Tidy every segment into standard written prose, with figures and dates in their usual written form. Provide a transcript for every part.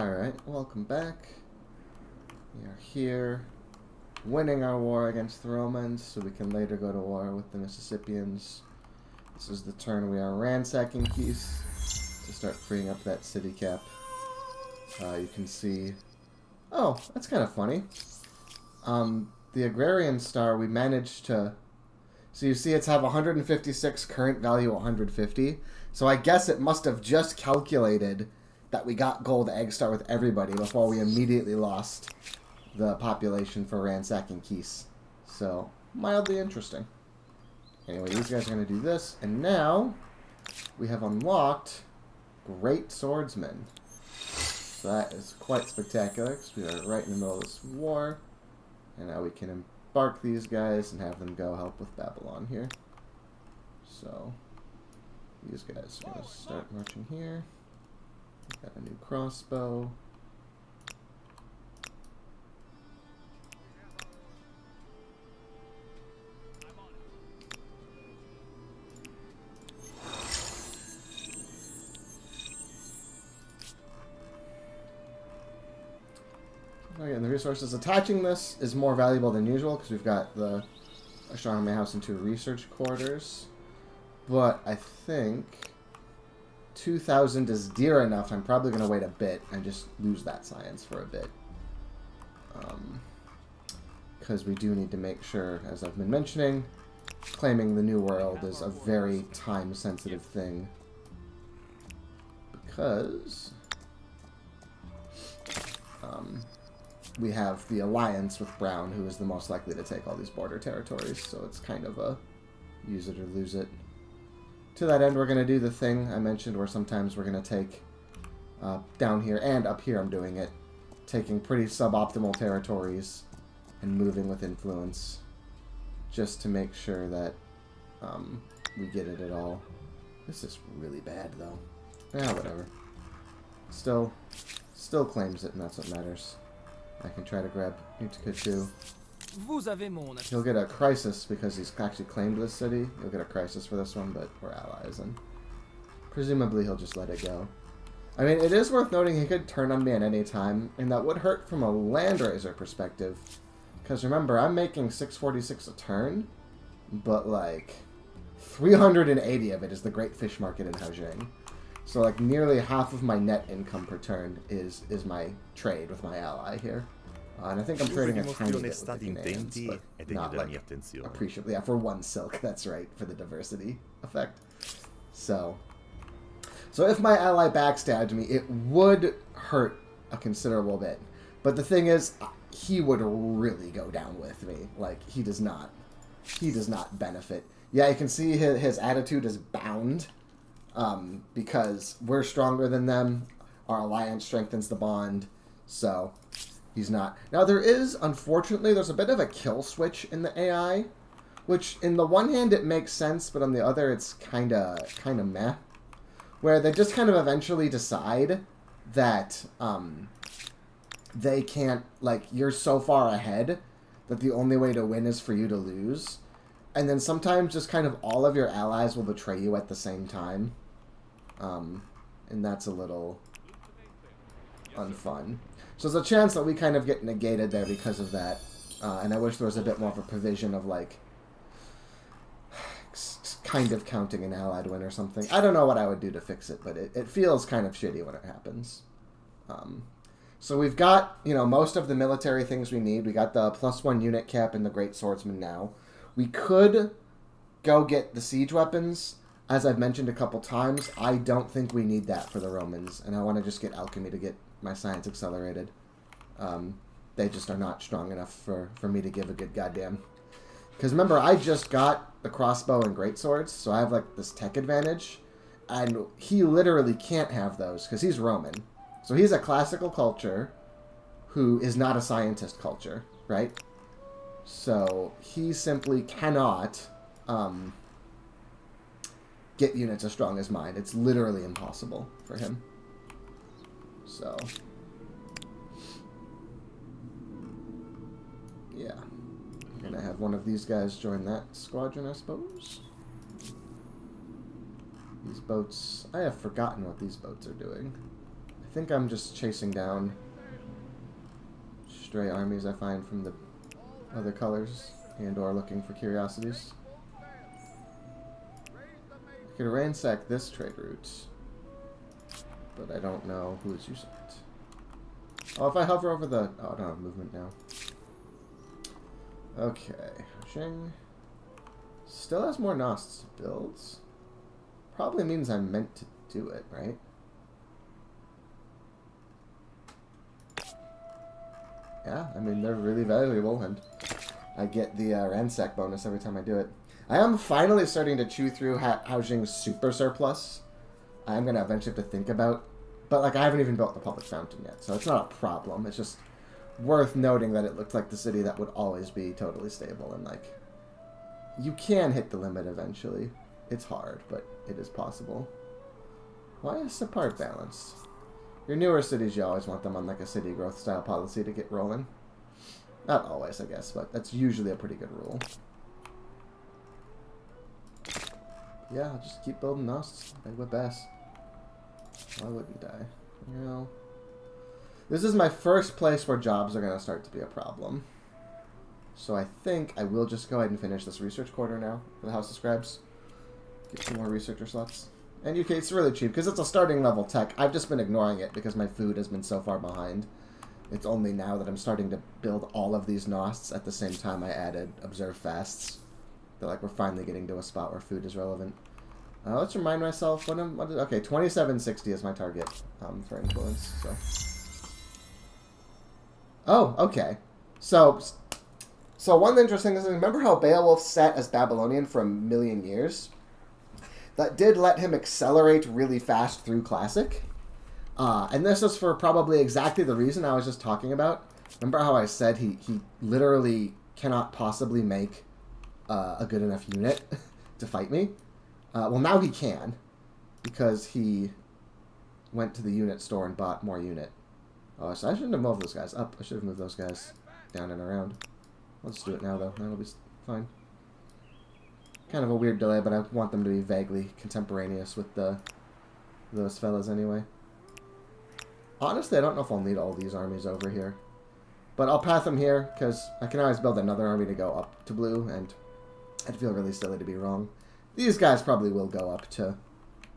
Alright, welcome back. We are here, winning our war against the Romans, so we can later go to war with the Mississippians. This is the turn we are ransacking Keith to start freeing up that city cap. You can see... Oh, that's kind of funny. The Agrarian Star, we managed to... So you see it's have 156, current value 150. So I guess it must have just calculated that we got Gold Egg Star with everybody before we immediately lost the population for ransacking Keys. So, mildly interesting. Anyway, these guys are going to do this. And now, we have unlocked Great Swordsman. So that is quite spectacular, because we are right in the middle of this war. And now we can embark these guys and have them go help with Babylon here. So, these guys are going to start marching here. Got a new crossbow. Okay, and the resources attaching this is more valuable than usual because we've got the astronomy house and 2 research quarters. But I think 2,000 is dear enough. I'm probably going to wait a bit and just lose that science for a bit. Because we do need to make sure, as I've been mentioning, claiming the New World is a very time-sensitive thing. Because we have the alliance with Brown, who is the most likely to take all these border territories. So it's kind of a use it or lose it. To that end, we're going to do the thing I mentioned where sometimes we're going to take, down here and up here I'm doing it, taking pretty suboptimal territories and moving with influence just to make sure that we get it at all. This is really bad, though. Yeah, whatever. Still claims it, and that's what matters. I can try to grab Utica too. He'll get a crisis because he's actually claimed this city. He'll get a crisis for this one, but we're allies, and presumably he'll just let it go. I mean, it is worth noting he could turn on me at any time, and that would hurt from a Landraiser perspective. Because remember, I'm making 646 a turn, but like 380 of it is the Great Fish Market in Haojing. So like nearly half of my net income per turn is my trade with my ally here. And I think I'm trading a tiny bit with the Canadians, but not like appreciably. Yeah, for 1 silk, that's right, for the diversity effect. So if my ally backstabbed me, it would hurt a considerable bit. But the thing is, he would really go down with me. Like, he does not benefit. Yeah, you can see his attitude is bound, because we're stronger than them. Our alliance strengthens the bond, so... He's not. Now, there is, unfortunately, there's a bit of a kill switch in the AI, which, in the one hand, it makes sense, but on the other, it's kind of meh. Where they just kind of eventually decide that they can't, like, you're so far ahead that the only way to win is for you to lose. And then sometimes just kind of all of your allies will betray you at the same time. And that's a little unfun. So there's a chance that we kind of get negated there because of that. And I wish there was a bit more of a provision of, like, kind of counting an allied win or something. I don't know what I would do to fix it, but it feels kind of shitty when it happens. So we've got, you know, most of the military things we need. We got the +1 unit cap and the Great Swordsman now. We could go get the siege weapons. As I've mentioned a couple times, I don't think we need that for the Romans. And I want to just get alchemy to get my science accelerated. They just are not strong enough for me to give a good goddamn. Because remember, I just got the crossbow and greatswords, so I have like this tech advantage. And he literally can't have those because he's Roman. So he's a classical culture who is not a scientist culture, right? So he simply cannot get units as strong as mine. It's literally impossible for him. So, yeah. I'm going to have one of these guys join that squadron, I suppose. These boats... I have forgotten what these boats are doing. I think I'm just chasing down stray armies I find from the other colors and or looking for curiosities. I could ransack this trade route, but I don't know who's using it. Oh, if I hover over the... Oh, I don't have movement now. Okay. Shing. Still has more Gnosts builds. Probably means I'm meant to do it, right? Yeah, I mean, they're really valuable, and I get the ransack bonus every time I do it. I am finally starting to chew through Haojing's super surplus. I am going to eventually have to think about... But, like, I haven't even built the public fountain yet, so it's not a problem. It's just worth noting that it looked like the city that would always be totally stable, and, like, you can hit the limit eventually. It's hard, but it is possible. Why is Separt balanced? Your newer cities, you always want them on, like, a city growth style policy to get rolling. Not always, I guess, but that's usually a pretty good rule. Yeah, I'll just keep building Gnosts. I whip ass. Why wouldn't I? You know, this is my first place where jobs are going to start to be a problem. So I think I will just go ahead and finish this research quarter now for the House of Scribes. Get some more researcher slots. And UK, it's really cheap because it's a starting level tech. I've just been ignoring it because my food has been so far behind. It's only now that I'm starting to build all of these Gnosts at the same time I added Observe Fasts. That, like, we're finally getting to a spot where food is relevant. Let's remind myself okay, 2760 is my target for influence. Oh, okay. So one interesting thing is, remember how Beowulf sat as Babylonian for 1,000,000 years? That did let him accelerate really fast through Classic. And this is for probably exactly the reason I was just talking about. Remember how I said he literally cannot possibly make a good enough unit to fight me? Well, now he can, because he went to the unit store and bought more unit. Oh, so I shouldn't have moved those guys up. I should have moved those guys down and around. Let's do it now, though. That'll be fine. Kind of a weird delay, but I want them to be vaguely contemporaneous with those fellas anyway. Honestly, I don't know if I'll need all these armies over here. But I'll path them here, because I can always build another army to go up to blue, and I'd feel really silly to be wrong. These guys probably will go up to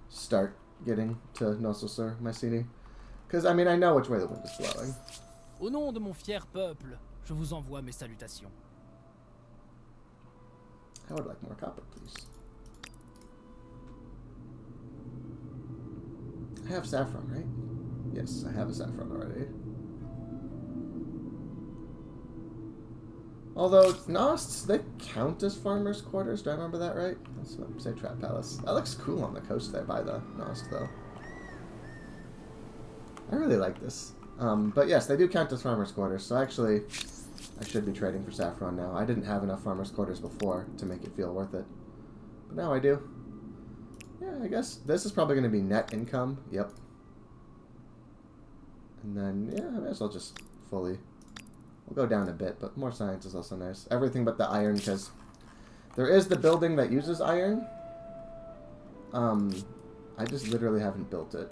start getting to Nossos Mycenae. Because, I mean, I know which way the wind is blowing. Au nom de mon fier peuple, je vous envoie mes salutations. I would like more copper, please. I have saffron, right? Yes, I have a saffron already. Although, Gnosts, they count as farmers' quarters. Do I remember that right? Let's say Trap Palace. That looks cool on the coast there by the Gnost, though. I really like this. But yes, they do count as farmers' quarters, so actually, I should be trading for saffron now. I didn't have enough farmers' quarters before to make it feel worth it. But now I do. Yeah, I guess this is probably going to be net income. Yep. And then, yeah, I may as well just fully... We'll go down a bit, but more science is also nice. Everything but the iron, because there is the building that uses iron. I just literally haven't built it.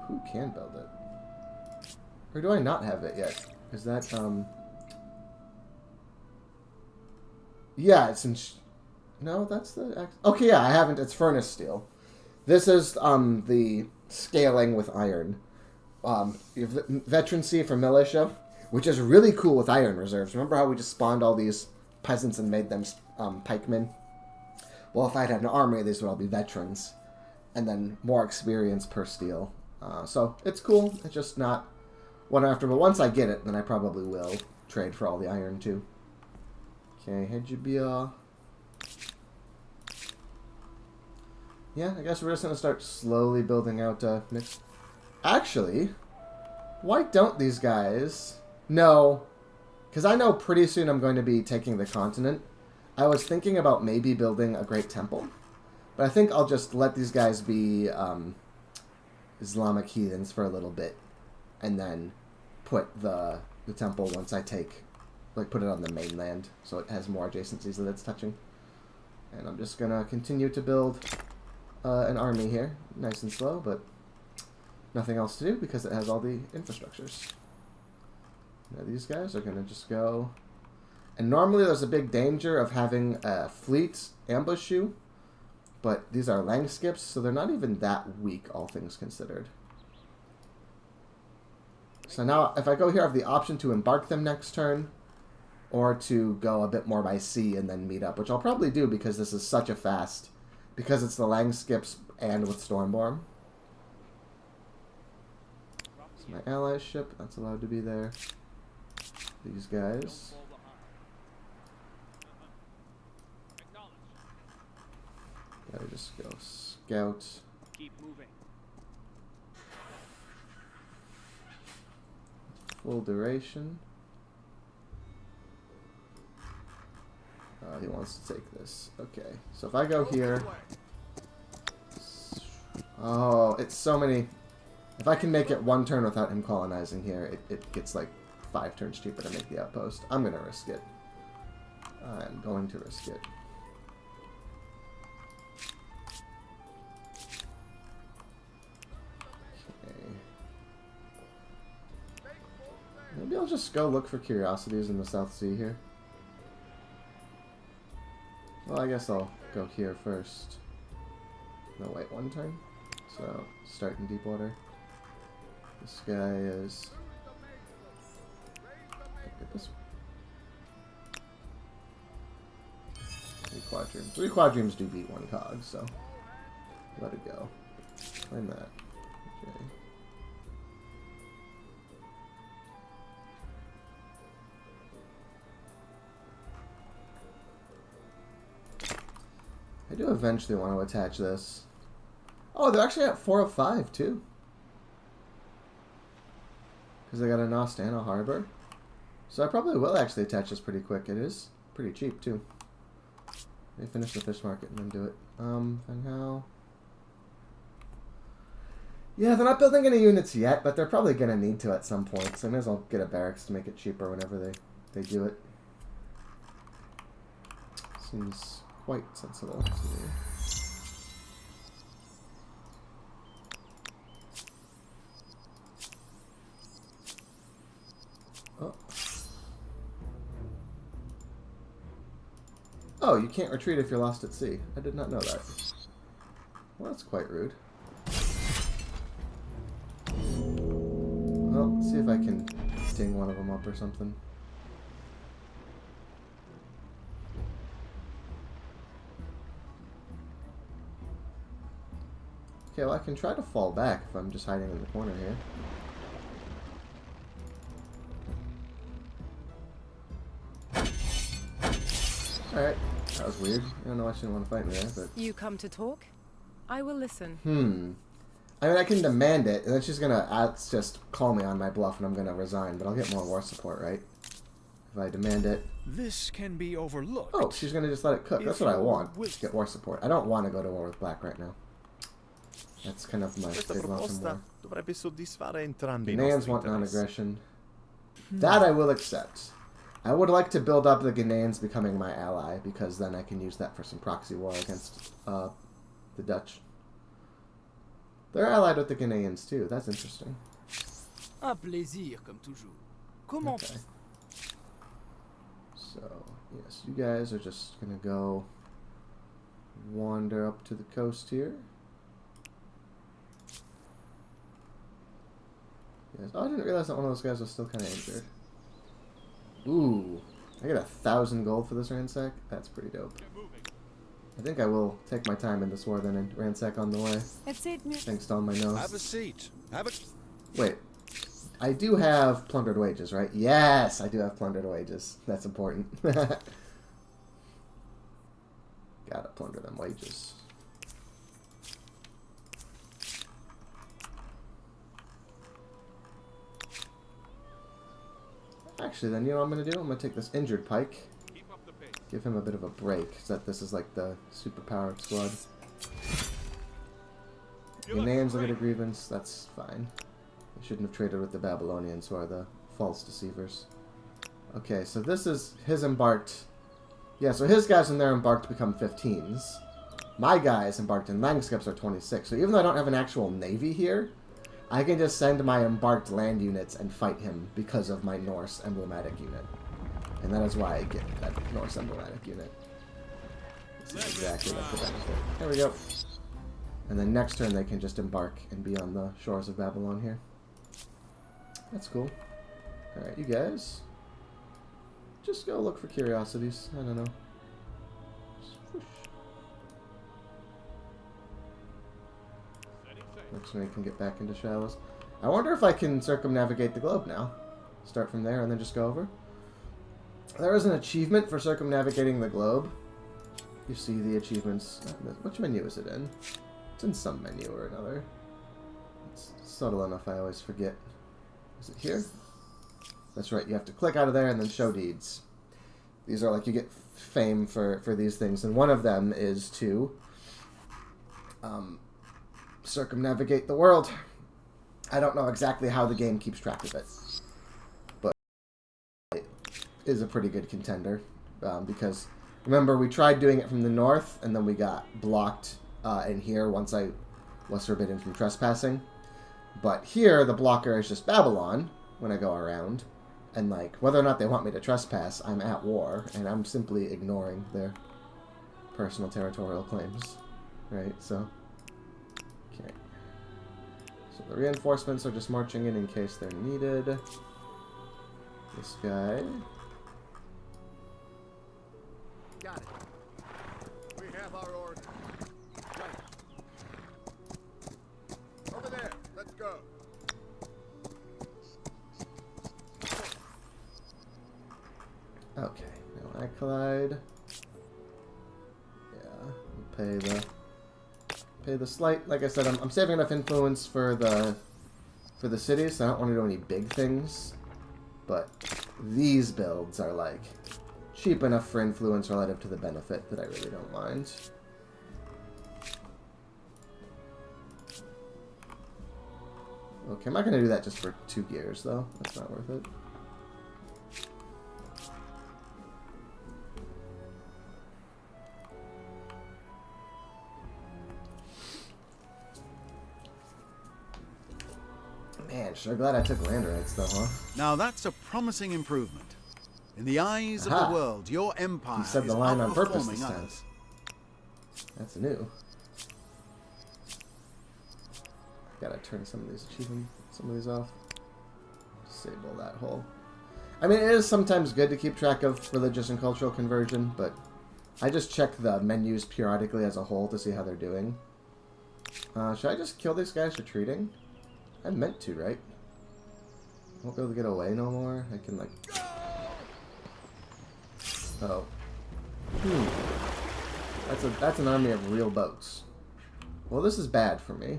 Who can build it? Or do I not have it yet? Is that, yeah, it's in... No, that's the... Okay, yeah, I haven't. It's furnace steel. This is, the scaling with iron. You have veterancy for militia, which is really cool with iron reserves. Remember how we just spawned all these peasants and made them pikemen? Well, if I had an army, these would all be veterans. And then more experience per steel. So, it's cool. It's just not what I'm after. But once I get it, then I probably will trade for all the iron, too. Okay, Hejibia. Yeah, I guess we're just going to start slowly building out mixed... Actually, why don't these guys... No, because I know pretty soon I'm going to be taking the continent. I was thinking about maybe building a great temple, but I think I'll just let these guys be Islamic heathens for a little bit, and then put the temple once I take, like, put it on the mainland, so it has more adjacencies that it's touching. And I'm just going to continue to build an army here, nice and slow, but... nothing else to do because it has all the infrastructures. Now these guys are going to just go... And normally there's a big danger of having a fleet ambush you, but these are lang skips, so they're not even that weak, all things considered. So now, if I go here, I have the option to embark them next turn, or to go a bit more by sea and then meet up, which I'll probably do because this is such a fast, because it's the lang skips and with Stormborn. So my ally ship, that's allowed to be there. These guys. Gotta just go scout. Keep moving. Full duration. He wants to take this. Okay, so if I go here... Oh, it's so many... If I can make it one turn without him colonizing here, it gets like 5 turns cheaper to make the outpost. I'm gonna risk it. I'm going to risk it. Maybe I'll just go look for curiosities in the South Sea here. Well, I guess I'll go here first. No, wait, one turn? So, start in deep water. This guy is... Get this one. 3 quadrims. 3 quadrims do beat 1 cog, so... Let it go. Claim that. Okay. I do eventually want to attach this. Oh, they're actually at 405 too. Because they got a Nostana Harbor. So I probably will actually attach this pretty quick. It is pretty cheap too. They finish the fish market and then do it. And how? Yeah, they're not building any units yet, but they're probably going to need to at some point. So I may as well get a barracks to make it cheaper whenever they do it. Seems quite sensible to me. Oh. Oh, you can't retreat if you're lost at sea. I did not know that. Well, that's quite rude. Well, let's see if I can ding one of them up or something. Okay, well I can try to fall back if I'm just hiding in the corner here. Alright, that was weird. I don't know why she didn't want to fight me there, but... You come to talk? I will listen. I mean, I can demand it, and then she's gonna just call me on my bluff and I'm gonna resign, but I'll get more war support, right? If I demand it. This can be overlooked. Oh, she's gonna just let it cook. That's what I want. Get war support. I don't want to go to war with Black right now. That's kind of my big love from war. Dovrebbe soddisfare entrambi i Ghanaians nostri want interessi. non-aggression. That I will accept. I would like to build up the Ghanaians becoming my ally, because then I can use that for some proxy war against the Dutch. They're allied with the Ghanaians too. That's interesting. Un plaisir, comme toujours. Comment... Okay. So, yes, you guys are just gonna go wander up to the coast here. Yes. Oh, I didn't realize that one of those guys was still kind of injured. Ooh, I get 1,000 gold for this ransack. That's pretty dope. I think I will take my time in this war then and ransack on the way. Thanks to all my nose. Have a seat. Have a... Wait. I do have plundered wages, right? Yes, I do have plundered wages. That's important. Gotta plunder them wages. Actually, then, you know what I'm going to do? I'm going to take this injured pike. Give him a bit of a break, so that this is like the superpowered squad. Ghanaians will get a grievance. That's fine. I shouldn't have traded with the Babylonians, who are the false deceivers. Okay, so this is his embarked... Yeah, so his guys in there embarked become 15s. My guys embarked in Langskips are 26. So even though I don't have an actual navy here, I can just send my embarked land units and fight him because of my Norse emblematic unit. And that is why I get that Norse emblematic unit. This is exactly like the benefit. There we go. And then next turn they can just embark and be on the shores of Babylon here. That's cool. Alright, you guys. Just go look for curiosities. I don't know. Next one we can get back into shallows. I wonder if I can circumnavigate the globe now. Start from there and then just go over. There is an achievement for circumnavigating the globe. You see the achievements. Which menu is it in? It's in some menu or another. It's subtle enough I always forget. Is it here? That's right, you have to click out of there and then show deeds. These are like, you get fame for these things, and one of them is to circumnavigate the world. I don't know exactly how the game keeps track of it, but it is a pretty good contender, because remember we tried doing it from the north and then we got blocked in here once I was forbidden from trespassing. But here the blocker is just Babylon when I go around, and like whether or not they want me to trespass, I'm at war and I'm simply ignoring their personal territorial claims, right? So okay. So the reinforcements are just marching in case they're needed. This guy. Got it. We have our order. Right. Over there. Let's go. Okay, now I collide. Yeah, pay the slight. Like I said, I'm saving enough influence for the cities, so I don't want to do any big things. But these builds are like cheap enough for influence relative to the benefit that I really don't mind. Okay, I'm not gonna do that just for 2 gears though. That's not worth it. Man, sure glad I took land rights though, huh? Now that's a promising improvement. In the eyes Aha. of the world, your empire You said is the line on purpose outperforming this time. others. That's new. Gotta turn some of these off. Disable that whole. I mean, it is sometimes good to keep track of religious and cultural conversion, but I just check the menus periodically as a whole to see how they're doing. Should I just kill these guys retreating? I meant to, right? I won't be able to get away no more. I can, like... Oh. That's an army of real boats. Well, this is bad for me.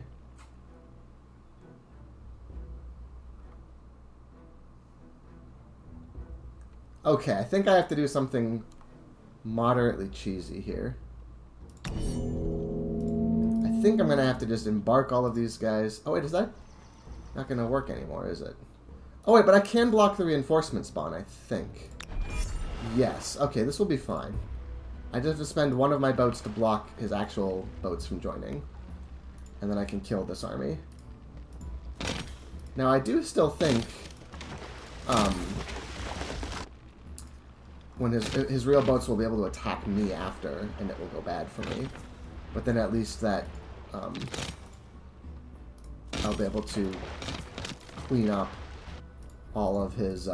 Okay, I think I have to do something moderately cheesy here. I think I'm going to have to just embark all of these guys. Oh, wait, is that not going to work anymore, is it? Oh, wait, but I can block the reinforcement spawn, I think. Yes. Okay, this will be fine. I just have to spend one of my boats to block his actual boats from joining. And then I can kill this army. Now, I do still think... when his real boats will be able to attack me after, and it will go bad for me. But then at least that I'll be able to clean up all of his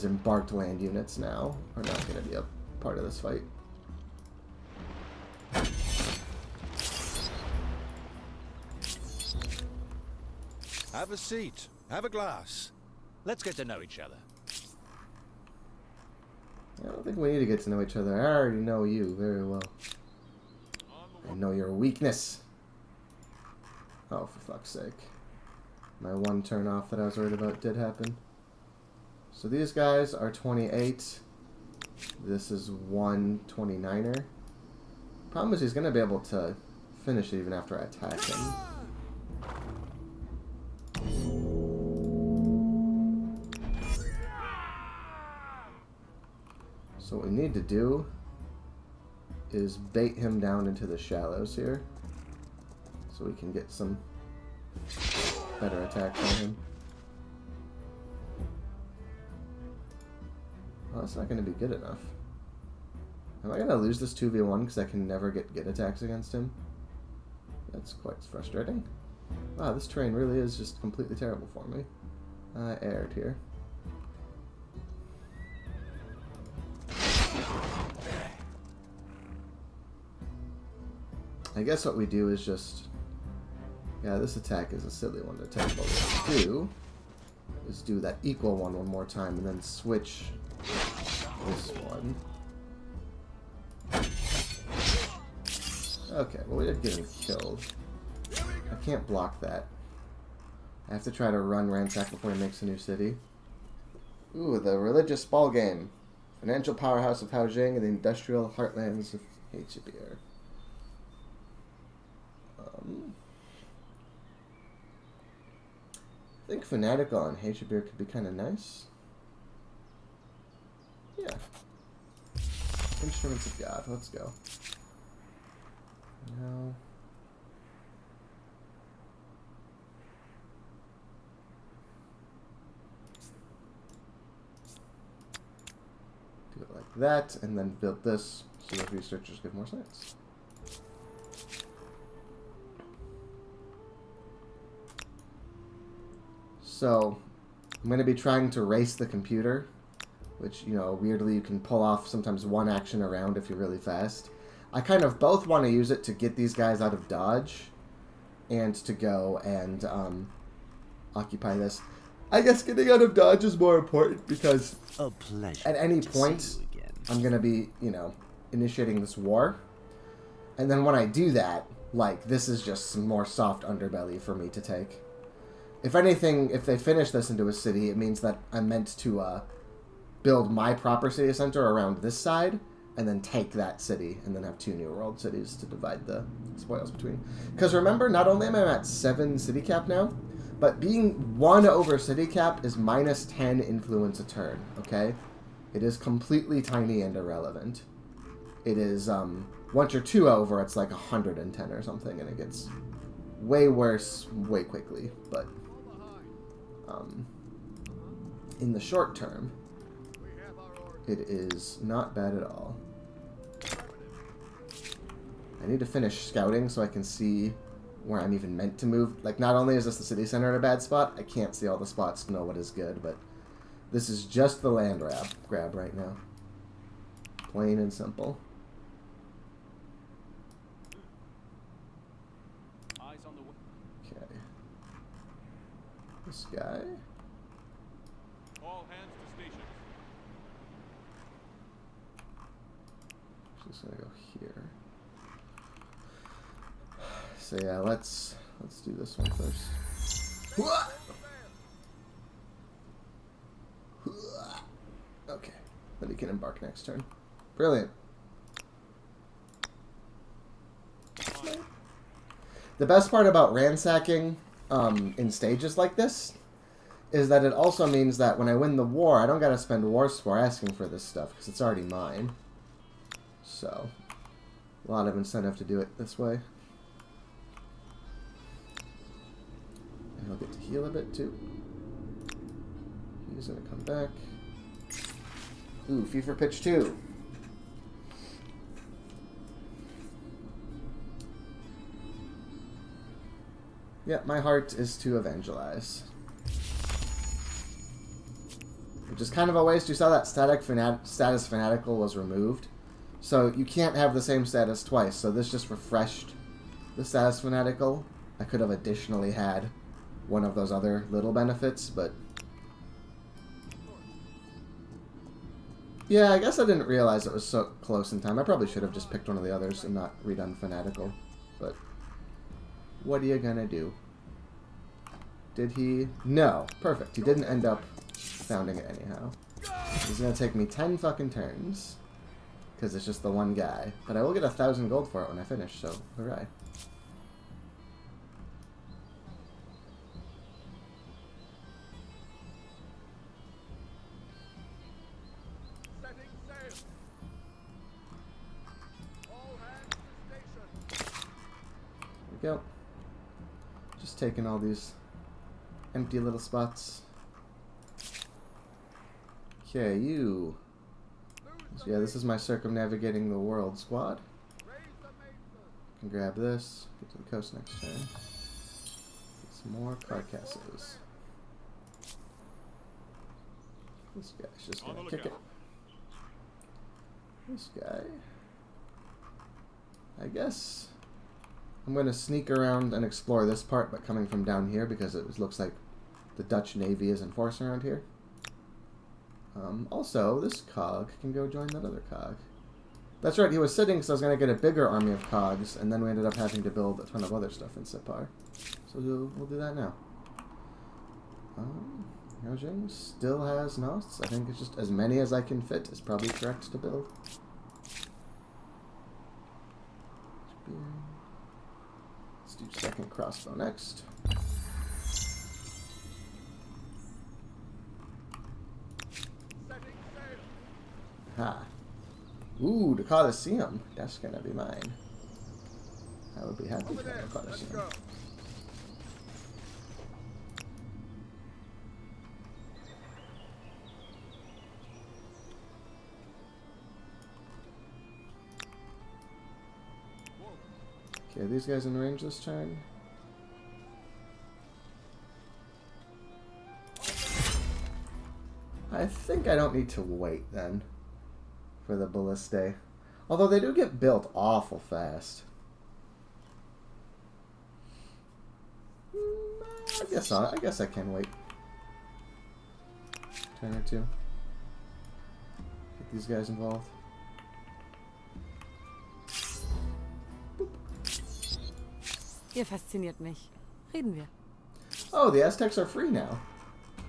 embarked land units now are not going to be a part of this fight. Have a seat. Have a glass. Let's get to know each other. I don't think we need to get to know each other. I already know you very well. I know your weakness. Oh, for fuck's sake. My one turn off that I was worried about did happen. So these guys are 28. This is one 29er. Problem is he's going to be able to finish it even after I attack him. So what we need to do is bait him down into the shallows here, so we can get some better attack from him. Well, that's not going to be good enough. Am I going to lose this 2v1 because I can never get good attacks against him? That's quite frustrating. Wow, this terrain really is just completely terrible for me. I erred here. I guess what we do is just... Yeah, this attack is a silly one to take, but what we do is do that equal one more time and then switch this one. Okay, well we did get him killed. I can't block that. I have to try to run Ransack before he makes a new city. Ooh, the religious ball game. Financial powerhouse of Haojing and the industrial heartlands of Hechibir. I think Fanatical on Hechibir could be kind of nice. Yeah. Instruments of God, let's go. No. Do it like that, and then build this so that researchers get more science. So, I'm going to be trying to race the computer, which, you know, weirdly you can pull off sometimes one action around if you're really fast. I kind of both want to use it to get these guys out of dodge and to go and occupy this. I guess getting out of dodge is more important because at any point I'm going to be, you know, initiating this war. And then when I do that, like, this is just some more soft underbelly for me to take. If anything, if they finish this into a city, it means that I'm meant to build my proper city center around this side, and then take that city, and then have 2 New World cities to divide the spoils between. Because remember, not only am I at 7 city cap now, but being 1 over city cap is minus 10 influence a turn, okay? It is completely tiny and irrelevant. It is, once you're 2 over, it's like 110 or something, and it gets way worse way quickly, but... in the short term, it is not bad at all. I need to finish scouting so I can see where I'm even meant to move. Like, not only is this the city center in a bad spot, I can't see all the spots to know what is good, but this is just the land grab right now. Plain and simple. Okay. This guy. All hands to station. Just gonna go here. So yeah, let's do this one first. Okay, then he can embark next turn. Brilliant. The best part about ransacking in stages like this is that it also means that when I win the war, I don't gotta spend war score asking for this stuff because it's already mine. So, a lot of incentive to do it this way. And he'll get to heal a bit too. He's gonna come back. Ooh, Fever Pitch 2. Yeah, my heart is to evangelize. Which is kind of a waste. You saw that status fanatical was removed. So you can't have the same status twice. So this just refreshed the status fanatical. I could have additionally had one of those other little benefits, but... Yeah, I guess I didn't realize it was so close in time. I probably should have just picked one of the others and not redone fanatical. But what are you gonna do? Did he? No. Perfect. He didn't end up founding it anyhow. He's gonna take me 10 fucking turns. Because it's just the one guy. But I will get 1,000 gold for it when I finish, so hooray. Setting sail. All hands to station. There we go. Just taking all these empty little spots. Okay, you. So yeah, this is my circumnavigating the world squad. Can grab this. Get to the coast next turn. Get some more carcasses. This guy's just gonna kick it. This guy. I guess I'm gonna sneak around and explore this part, but coming from down here because it looks like the Dutch Navy is in force around here. Also, this cog can go join that other cog. That's right, he was sitting because I was going to get a bigger army of cogs, and then we ended up having to build a ton of other stuff in Sipar. So we'll do that now. Rojing still has Nosts. I think it's just as many as I can fit is probably correct to build. Let's do second crossbow next. Ha. Ooh, the Colosseum. That's gonna be mine. I would be happy to have a Colosseum. Okay, these guys in range this turn. I think I don't need to wait then for the ballistae. Although they do get built awful fast. I guess I can wait. Turn or two. Get these guys involved. Ihr fasziniert mich. Reden wir. Oh, the Aztecs are free now.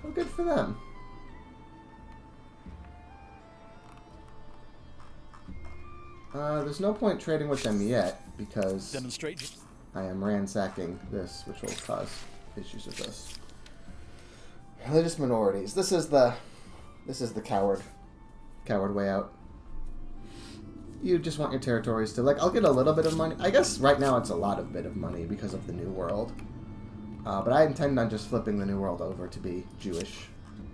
Oh, good for them. There's no point trading with them yet because Demonstrate. I am ransacking this, which will cause issues with this. Religious minorities. This is the coward way out. You just want your territories to, like, I'll get a little bit of money. I guess right now it's a lot of bit of money because of the New World. But I intend on just flipping the New World over to be Jewish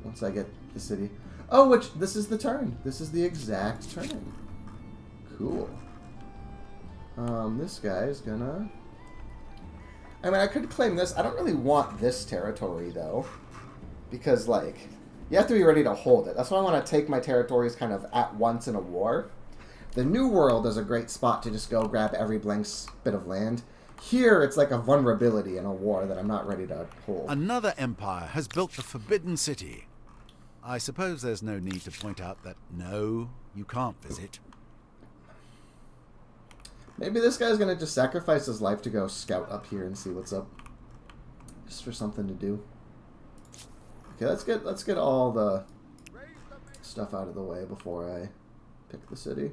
once I get the city. Oh, which, this is the turn. This is the exact turn. Cool. This guy is gonna... I mean, I could claim this. I don't really want this territory, though. Because, like, you have to be ready to hold it. That's why I want to take my territories kind of at once in a war. The New World is a great spot to just go grab every blank bit of land. Here, it's like a vulnerability in a war that I'm not ready to hold. Another empire has built the Forbidden City. I suppose there's no need to point out that, no, you can't visit. Maybe this guy's gonna just sacrifice his life to go scout up here and see what's up. Just for something to do. Okay, let's get all the stuff out of the way before I pick the city.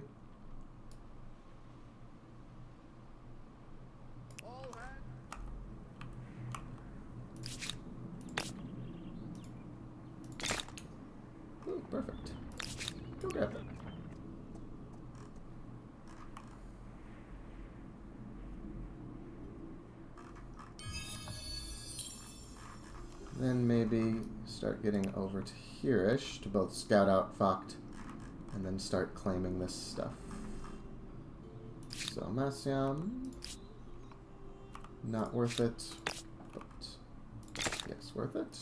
Ooh, perfect. Go grab it. Then maybe start getting over to here-ish to both scout out Vogt and then start claiming this stuff. So Masyam, not worth it, but yes, worth it.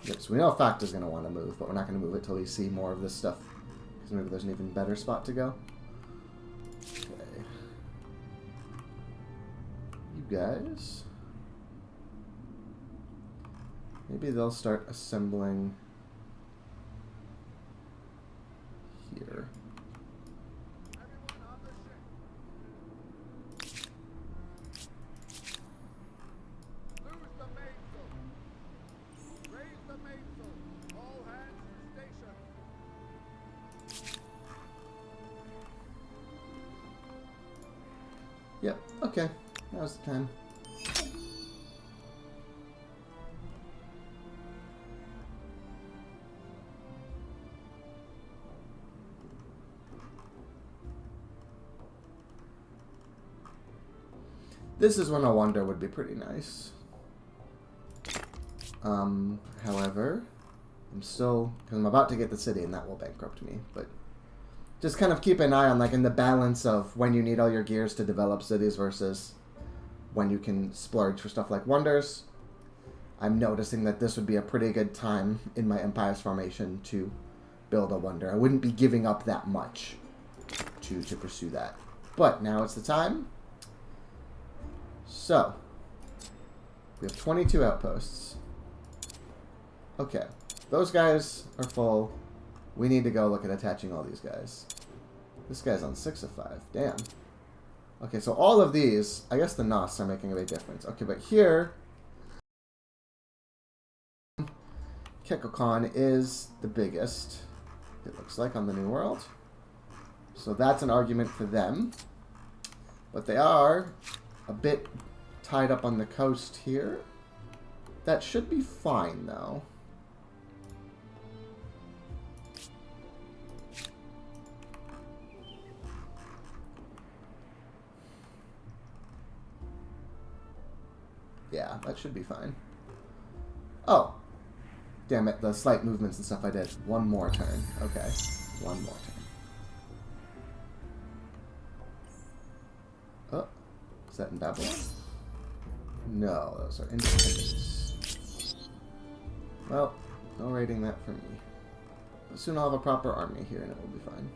Yep, so we know Vogt is going to want to move, but we're not going to move it till we see more of this stuff, because maybe there's an even better spot to go. Guys, maybe they'll start assembling here. Yep, okay. Now's the time. This is when a wonder would be pretty nice. However, because I'm about to get the city and that will bankrupt me, but just kind of keep an eye on, like, in the balance of when you need all your gears to develop cities versus when you can splurge for stuff like wonders. I'm noticing that this would be a pretty good time in my empire's formation to build a wonder. I wouldn't be giving up that much to pursue that. But now it's the time. So, we have 22 outposts. Okay, those guys are full. We need to go look at attaching all these guys. This guy's on 6 of 5. Damn. Okay, so all of these, I guess the Nos are making a big difference. Okay, but here, Kekokon is the biggest, it looks like, on the New World. So that's an argument for them. But they are a bit tied up on the coast here. That should be fine, though. Yeah, that should be fine. Oh. Damn it, the slight movements and stuff I did. One more turn. Okay. One more turn. Oh. Is that in Babylon? No, those are independents. Well, no raiding that for me. But soon I'll have a proper army here and it will be fine.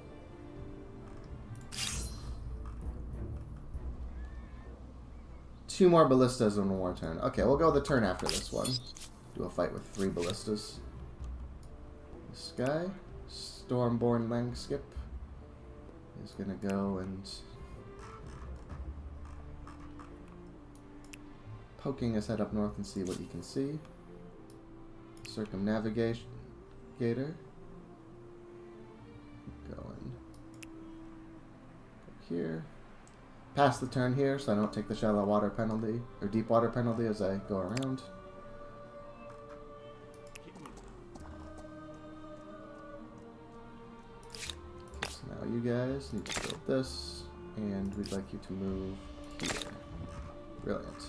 Two more ballistas in one more turn. Okay, we'll go the turn after this one. Do a fight with 3 ballistas. This guy, Stormborn Langskip, is gonna go and poking his head up north and see what he can see. Circumnavigator. Going here. Pass the turn here so I don't take the shallow water penalty, or deep water penalty as I go around. So now you guys need to build this, and we'd like you to move here. Brilliant.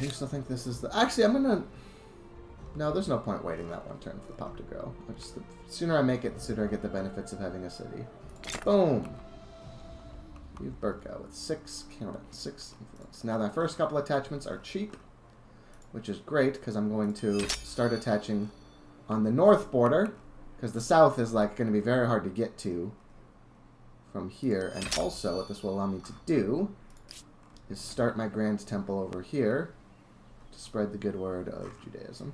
I still think this is the... Actually, I'm gonna... No, there's no point waiting that one turn for the pop to grow. The sooner I make it, the sooner I get the benefits of having a city. Boom! You've Burka with 6, count it, 6 influence. Now, my first couple attachments are cheap, which is great, because I'm going to start attaching on the north border, because the south is, like, going to be very hard to get to from here. And also, what this will allow me to do is start my Grand Temple over here to spread the good word of Judaism.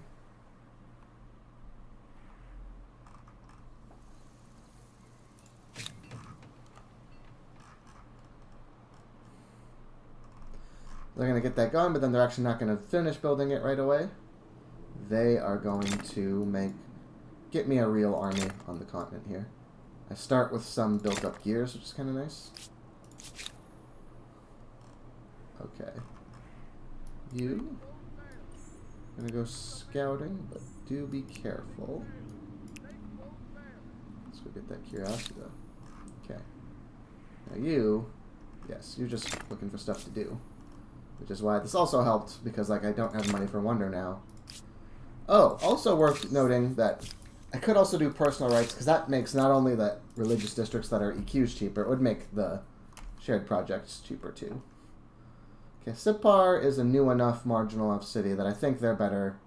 They're going to get that going, but then they're actually not going to finish building it right away. They are going to get me a real army on the continent here. I start with some built-up gears, which is kind of nice. Okay. You. I'm going to go scouting, but do be careful. Let's go get that curiosity, though. Okay. Now you, yes, you're just looking for stuff to do. Which is why this also helped, because, like, I don't have money for wonder now. Oh, also worth noting that I could also do personal rights, because that makes not only the religious districts that are EQs cheaper, it would make the shared projects cheaper, too. Okay, Sipar is a new enough marginal enough city that I think they're better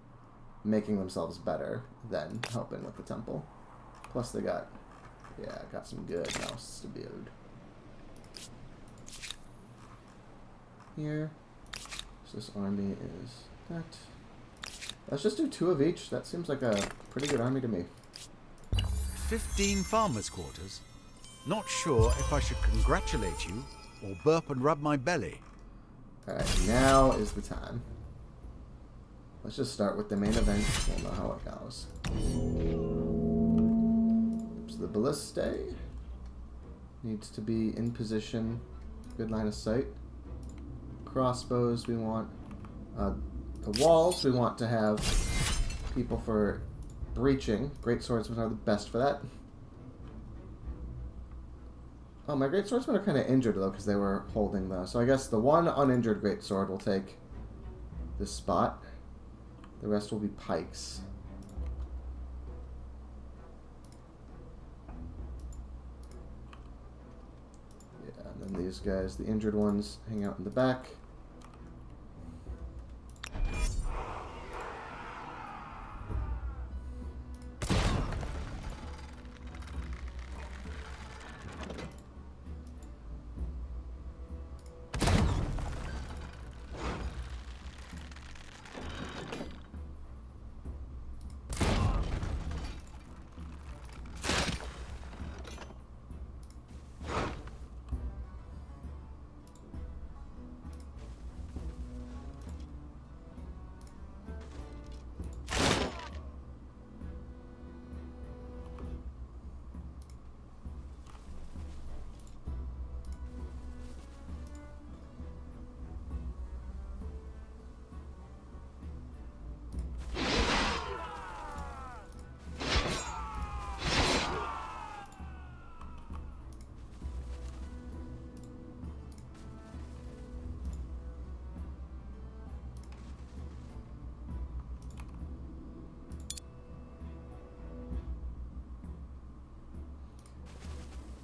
making themselves better than helping with the temple. Plus they got some good house to build. Here. So this army is that. Let's just do 2 of each. That seems like a pretty good army to me. 15 farmers' quarters? Not sure if I should congratulate you or burp and rub my belly. Alright, now is the time. Let's just start with the main event. We'll know how it goes. So the ballistae needs to be in position. Good line of sight. Crossbows, we want... the walls, we want to have people for breaching. Great swordsmen are the best for that. Oh, my great swordsmen are kind of injured though because they were holding the. So I guess the one uninjured great sword will take this spot. The rest will be pikes. Yeah, and then these guys, the injured ones, hang out in the back.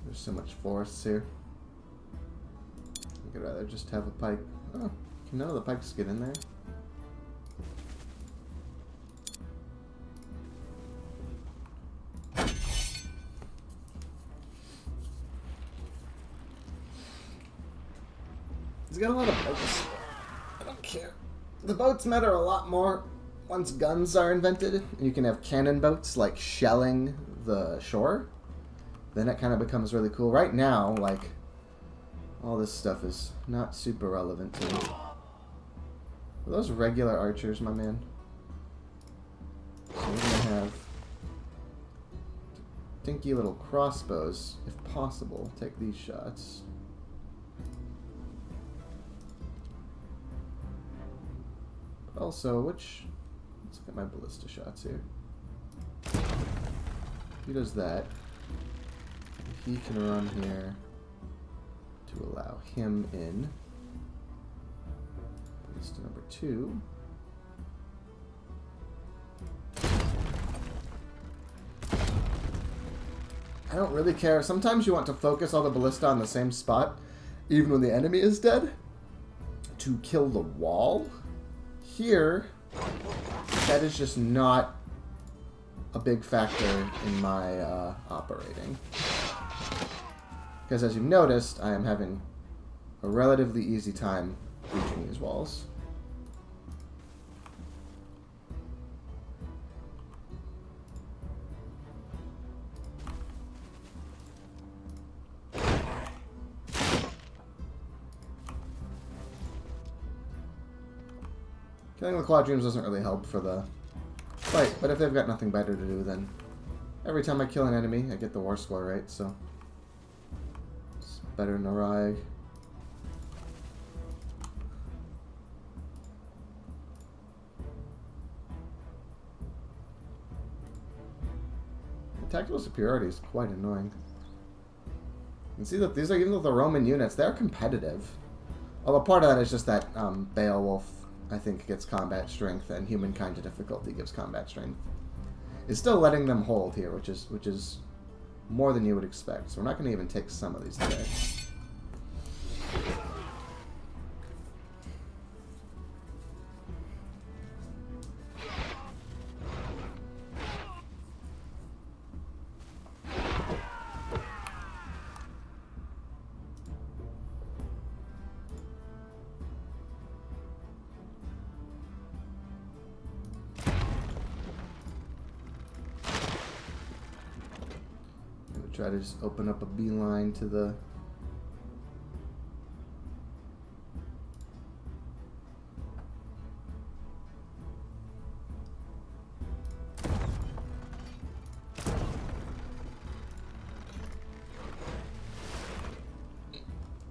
There's so much forests here. I could rather just have a pike. Oh, can none of the pikes get in there? He's got a lot of boats. I don't care. The boats matter a lot more once guns are invented, and you can have cannon boats like shelling the shore. Then it kind of becomes really cool. Right now, like, all this stuff is not super relevant to me. Are those regular archers, my man? So we're gonna have dinky little crossbows, if possible. Take these shots. But also, let's look at my ballista shots here. He does that. He can run here to allow him in. Ballista number 2. I don't really care. Sometimes you want to focus all the ballista on the same spot, even when the enemy is dead, to kill the wall. Here, that is just not a big factor in my operating. Because as you've noticed, I am having a relatively easy time reaching these walls. Killing the quadroons doesn't really help for the fight, but if they've got nothing better to do, then every time I kill an enemy, I get the war score, right? So it's better than a rag. The tactical superiority is quite annoying. You can see that these are, even though the Roman units, they're competitive. Although part of that is just that Beowulf, I think, gets combat strength, and Humankind to difficulty gives combat strength. It's still letting them hold here, which is more than you would expect. So we're not going to even take some of these today. Try to just open up a beeline to the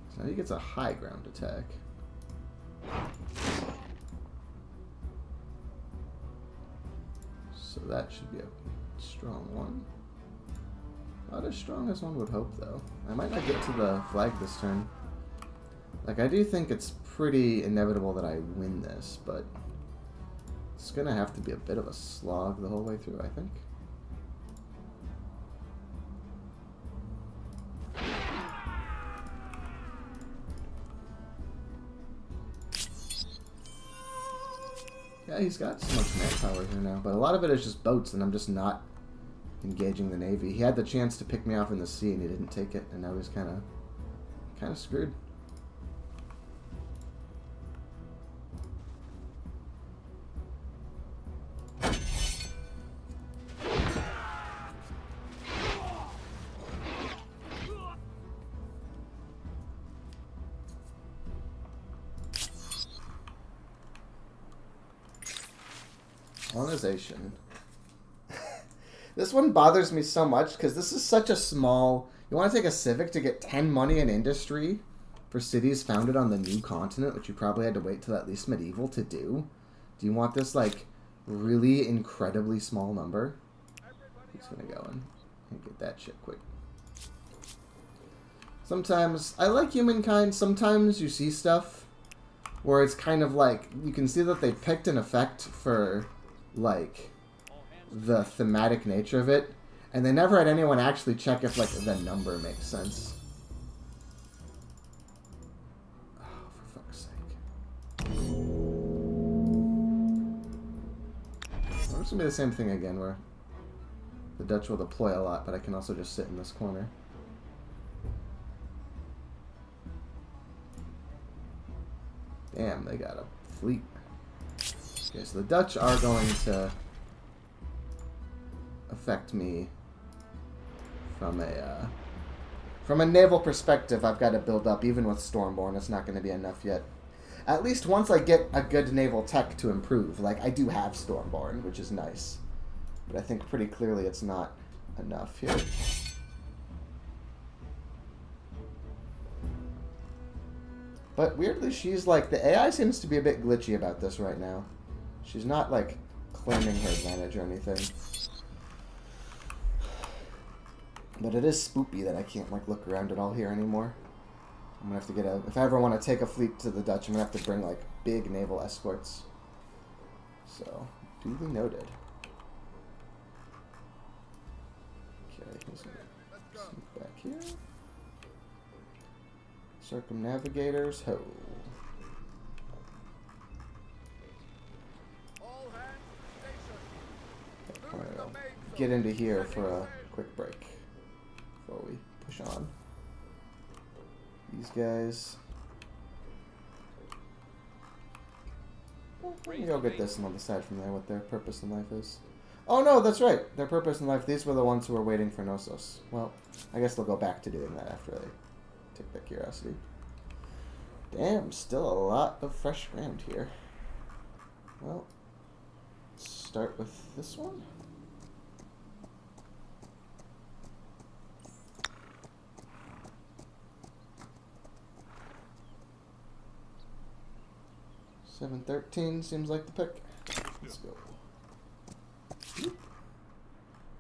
so now he gets a high ground attack. So that should be a strong one. Not as strong as one would hope, though. I might not get to the flag this turn. Like, I do think it's pretty inevitable that I win this, but it's gonna have to be a bit of a slog the whole way through, I think. Yeah, he's got so much manpower here now, but a lot of it is just boats, and I'm just not engaging the Navy. He had the chance to pick me off in the sea, and he didn't take it, and now he's kind of screwed. Colonization. This one bothers me so much because this is such a small... You want to take a civic to get 10 money in industry for cities founded on the new continent, which you probably had to wait till at least medieval to do? Do you want this, like, really incredibly small number? He's going to go in and get that shit quick. Sometimes... I like Humankind. Sometimes you see stuff where it's kind of like... You can see that they picked an effect for, like, the thematic nature of it, and they never had anyone actually check if, like, the number makes sense. Oh, for fuck's sake. Well, it's gonna be the same thing again, where the Dutch will deploy a lot, but I can also just sit in this corner. Damn, they got a fleet. Okay, so the Dutch are going to affect me from a naval perspective. I've got to build up. Even with Stormborn, it's not going to be enough yet. At least once I get a good naval tech to improve. Like, I do have Stormborn, which is nice. But I think pretty clearly it's not enough here. But weirdly, she's like... The AI seems to be a bit glitchy about this right now. She's not, like, claiming her advantage or anything. But it is spoopy that I can't, like, look around at all here anymore. I'm gonna have to get a... If I ever want to take a fleet to the Dutch, I'm gonna have to bring, like, big naval escorts. So, duly noted. Okay, he's gonna sneak back here. Circumnavigators, ho. All hands station. Okay, I'm gonna get into here for a quick break before we push on. These guys. Let me go get this and I'll decide from there what their purpose in life is. Oh no, that's right. Their purpose in life, these were the ones who were waiting for Knossos. Well, I guess they'll go back to doing that after they take that curiosity. Damn, still a lot of fresh ground here. Well, let's start with this one. $713 seems like the pick. Let's go.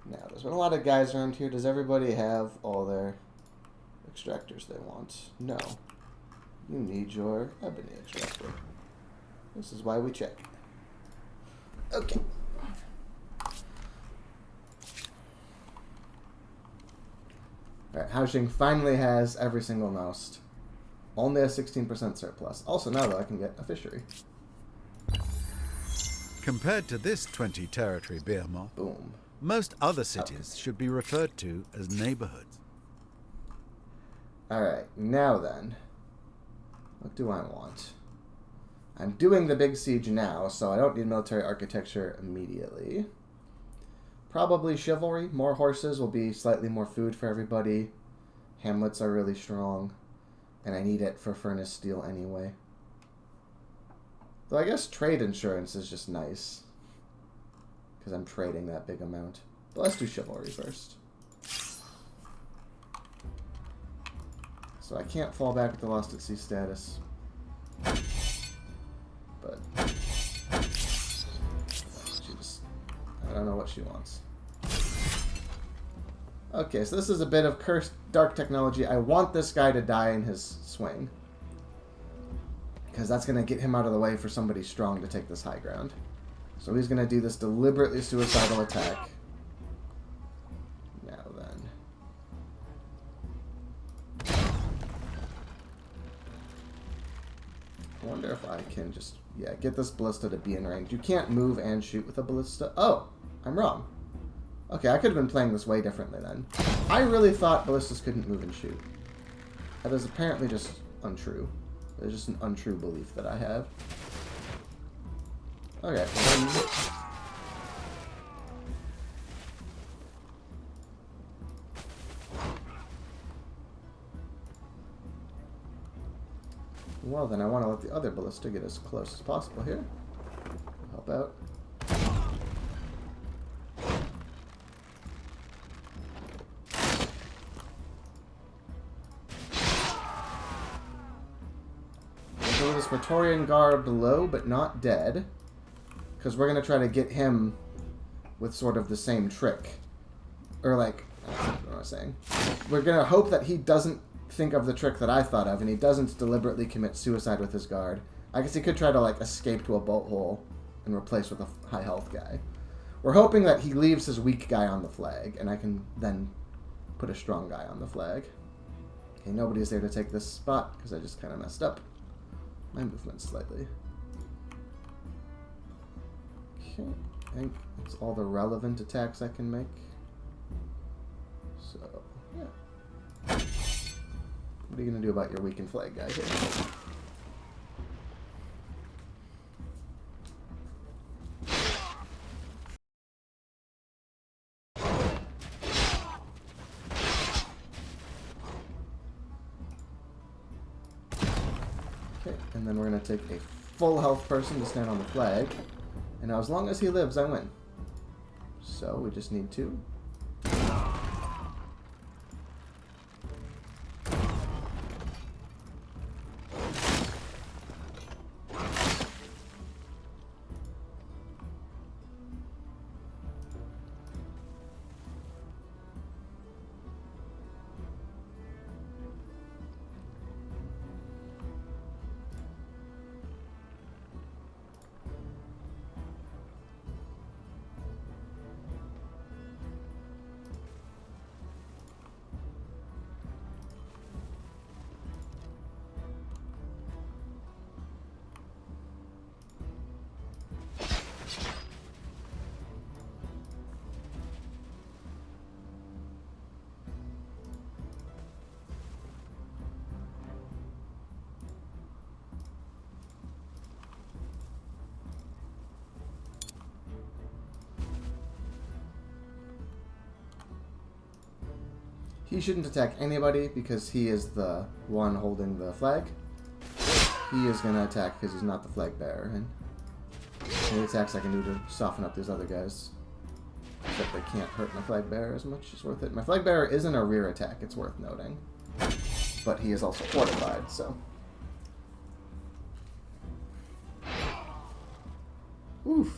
Now, there's been a lot of guys around here. Does everybody have all their extractors they want? No. You need your ebony extractor. This is why we check. Okay. Alright, Haoxing finally has every single most. Only a 16% surplus. Also, now though, I can get a fishery. Compared to this 20 territory behemoth, Boom. most other cities should be referred to as neighborhoods. Alright, now then. What do I want? I'm doing the big siege now, so I don't need military architecture immediately. Probably chivalry. More horses will be slightly more food for everybody. Hamlets are really strong. And I need it for furnace steel anyway. Though I guess trade insurance is just nice. Because I'm trading that big amount. But let's do chivalry first. So I can't fall back with the lost at sea status. But she just... I don't know what she wants. Okay, so this is a bit of cursed dark technology. I want this guy to die in his swing. Because that's going to get him out of the way for somebody strong to take this high ground. So he's going to do this deliberately suicidal attack. Now then. I wonder if I can just, yeah, get this ballista to be in range. You can't move and shoot with a ballista. Oh, I'm wrong. Okay, I could have been playing this way differently then. I really thought ballistas couldn't move and shoot. That is apparently just untrue. It's just an untrue belief that I have. Okay. Well, then I want to let the other ballista get as close as possible here. Help out. We'll do this Praetorian Guard low, but not dead. Because we're going to try to get him with sort of the same trick. Or like, I don't know what I was saying. We're going to hope that he doesn't think of the trick that I thought of, and he doesn't deliberately commit suicide with his guard. I guess he could try to like escape to a bolt hole and replace with a high health guy. We're hoping that he leaves his weak guy on the flag, and I can then put a strong guy on the flag. Okay, nobody's there to take this spot because I just kind of messed up my movement slightly. Okay, I think that's all the relevant attacks I can make. So, yeah. What are you going to do about your weakened flag guy here? Okay, and then we're going to take a full health person to stand on the flag. And now as long as he lives, I win. So we just need two. He shouldn't attack anybody because he is the one holding the flag. He is going to attack because he's not the flag bearer. And any attacks I can do to soften up these other guys. Except they can't hurt my flag bearer as much as worth it. My flag bearer isn't a rear attack, it's worth noting. But he is also fortified, so. Oof.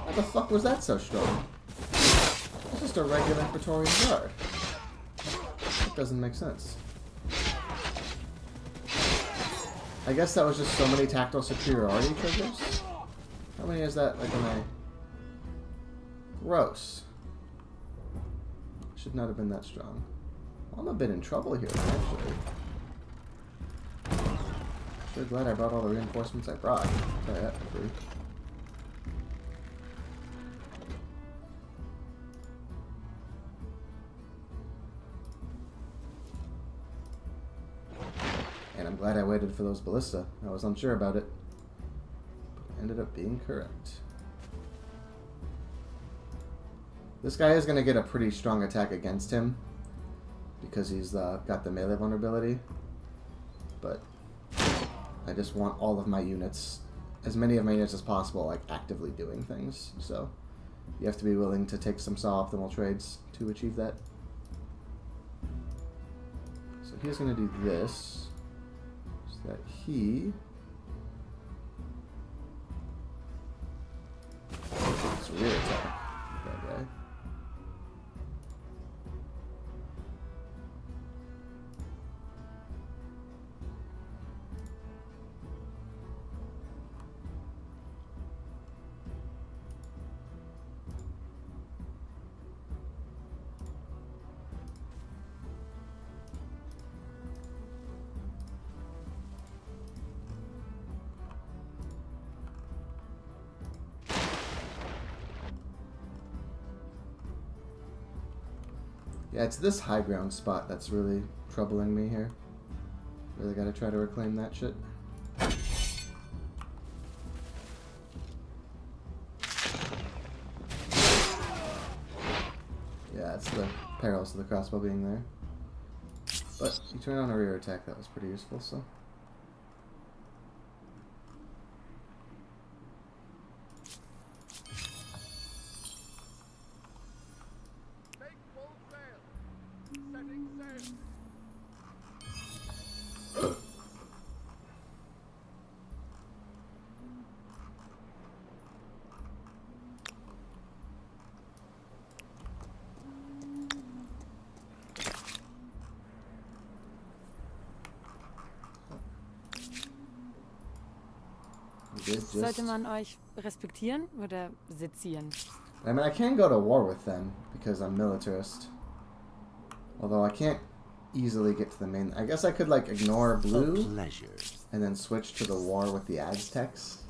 How the fuck was that so strong? It's just a regular Praetorian Guard. That doesn't make sense. I guess that was just so many tactile superiority triggers. How many is that? Like, gross. Should not have been that strong. Well, I'm a bit in trouble here, actually. Sure glad I brought all the reinforcements I brought. Try that for free. And I'm glad I waited for those ballista. I was unsure about it. But ended up being correct. This guy is going to get a pretty strong attack against him. Because he's got the melee vulnerability. But I just want all of my units, as many of my units as possible, like actively doing things. So you have to be willing to take some suboptimal trades to achieve that. So he's going to do this. So that he... It's a rear attack. That guy. Yeah, it's this high ground spot that's really troubling me here. Really gotta try to reclaim that shit. Yeah, it's the perils of the crossbow being there. But you turn on a rear attack, that was pretty useful, so. Make full sail. Setting sail. We did just... Sollte man euch respektieren oder sezieren? I mean, I can go to war with them because I'm militarist. Although I can't easily get to the main... I guess I could, like, ignore blue Pleasure. and then switch to the war with the Aztecs,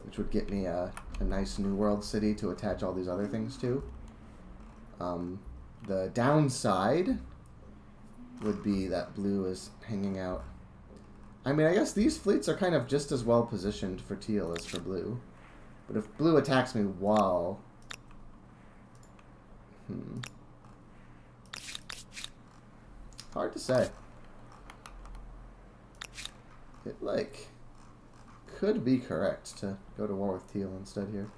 which would get me a nice New World city to attach all these other things to. The downside would be that blue is hanging out. I mean, I guess these fleets are kind of just as well positioned for teal as for blue. But if blue attacks me while... Hard to say. It, like, could be correct to go to war with teal instead here.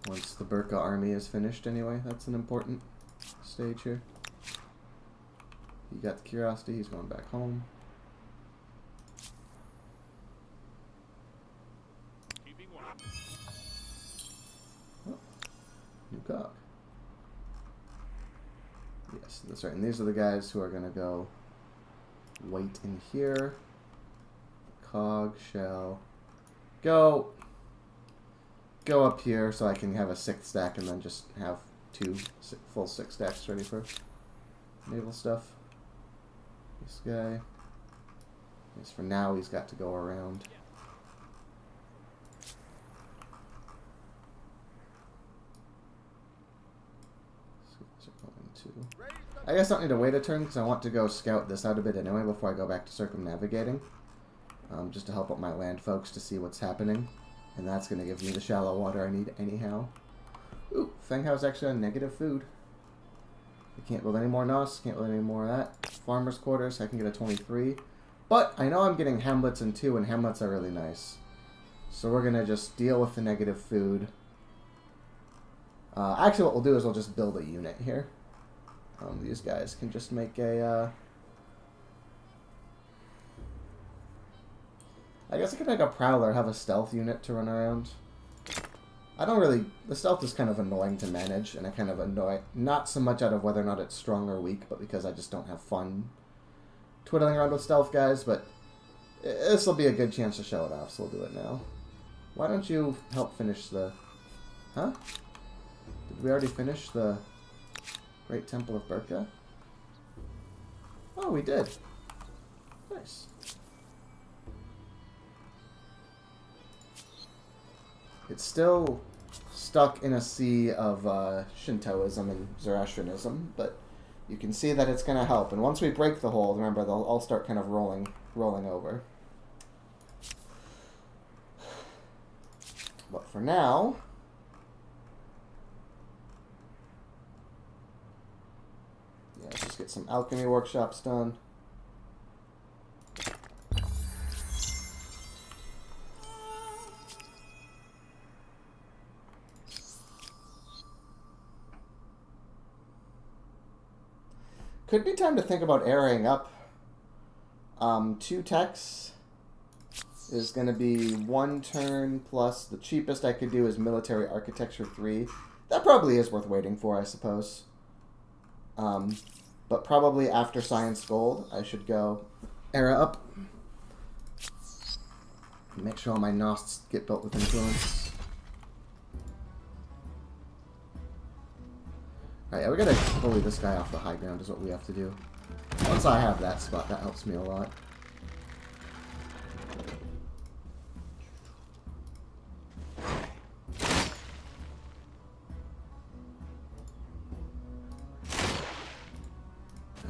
Once the Burka army is finished anyway, that's an important stage here. He got the curiosity, he's going back home. Keeping one. Oh, new cock. Yes, that's right. And these are the guys who are going to go wait in here. Cog shall go up here so I can have a 6th stack and then just have 2 full 6 stacks ready for naval stuff. This guy, at least for now, he's got to go around. So these are going to... I guess I don't need to wait a turn because I want to go scout this out a bit anyway before I go back to circumnavigating. Just to help out my land folks to see what's happening. And that's going to give me the shallow water I need anyhow. Ooh, Fenghao's actually on negative food. I can't build any more Nos, can't build any more of that. Farmer's quarters, I can get a 23. But I know I'm getting hamlets in 2, and hamlets are really nice. So we're going to just deal with the negative food. Actually, what we'll do is we'll just build a unit here. These guys can just make a... I guess I could make a Prowler, have a stealth unit to run around. I don't really... The stealth is kind of annoying to manage, and I kind of annoy... Not so much out of whether or not it's strong or weak, but because I just don't have fun twiddling around with stealth guys, but this will be a good chance to show it off, so we'll do it now. Why don't you help finish the... Huh? Did we already finish the Great Temple of Burka? Oh, we did. Nice. It's still stuck in a sea of Shintoism and Zoroastrianism, but you can see that it's going to help. And once we break the hold, remember, they'll all start kind of rolling over. But for now... Yeah, let's just get some alchemy workshops done. Could be time to think about arraying up. 2 techs is going to be 1 turn plus the cheapest I could do is military architecture 3. That probably is worth waiting for, I suppose. But probably after science gold, I should go era up. Make sure all my Nosts get built with influence. Alright, yeah, we gotta bully this guy off the high ground is what we have to do. Once I have that spot, that helps me a lot.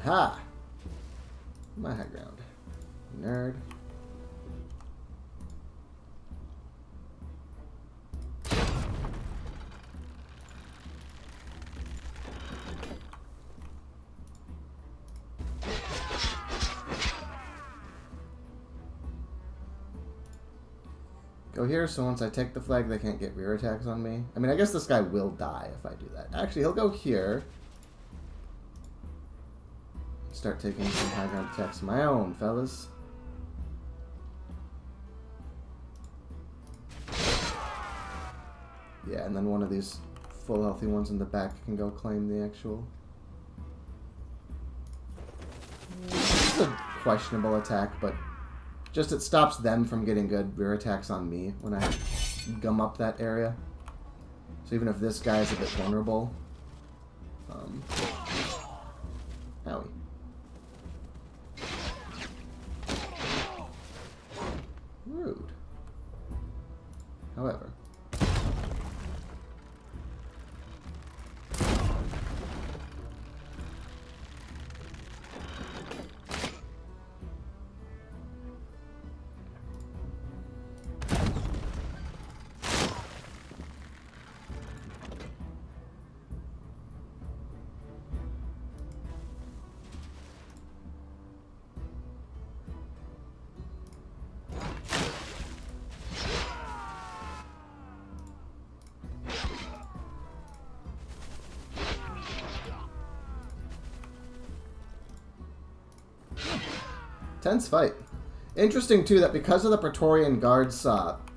Ha! My high ground. Nerd. Go here, so once I take the flag, they can't get rear attacks on me. I mean, I guess this guy will die if I do that. Actually, he'll go here. Start taking some high ground attacks of my own, fellas. Yeah, and then one of these full healthy ones in the back can go claim the actual... This is a questionable attack, but just it stops them from getting good rear attacks on me when I gum up that area. So even if this guy is a bit vulnerable... Owie. Rude. However... Tense fight. Interesting, too, that because of the Praetorian Guards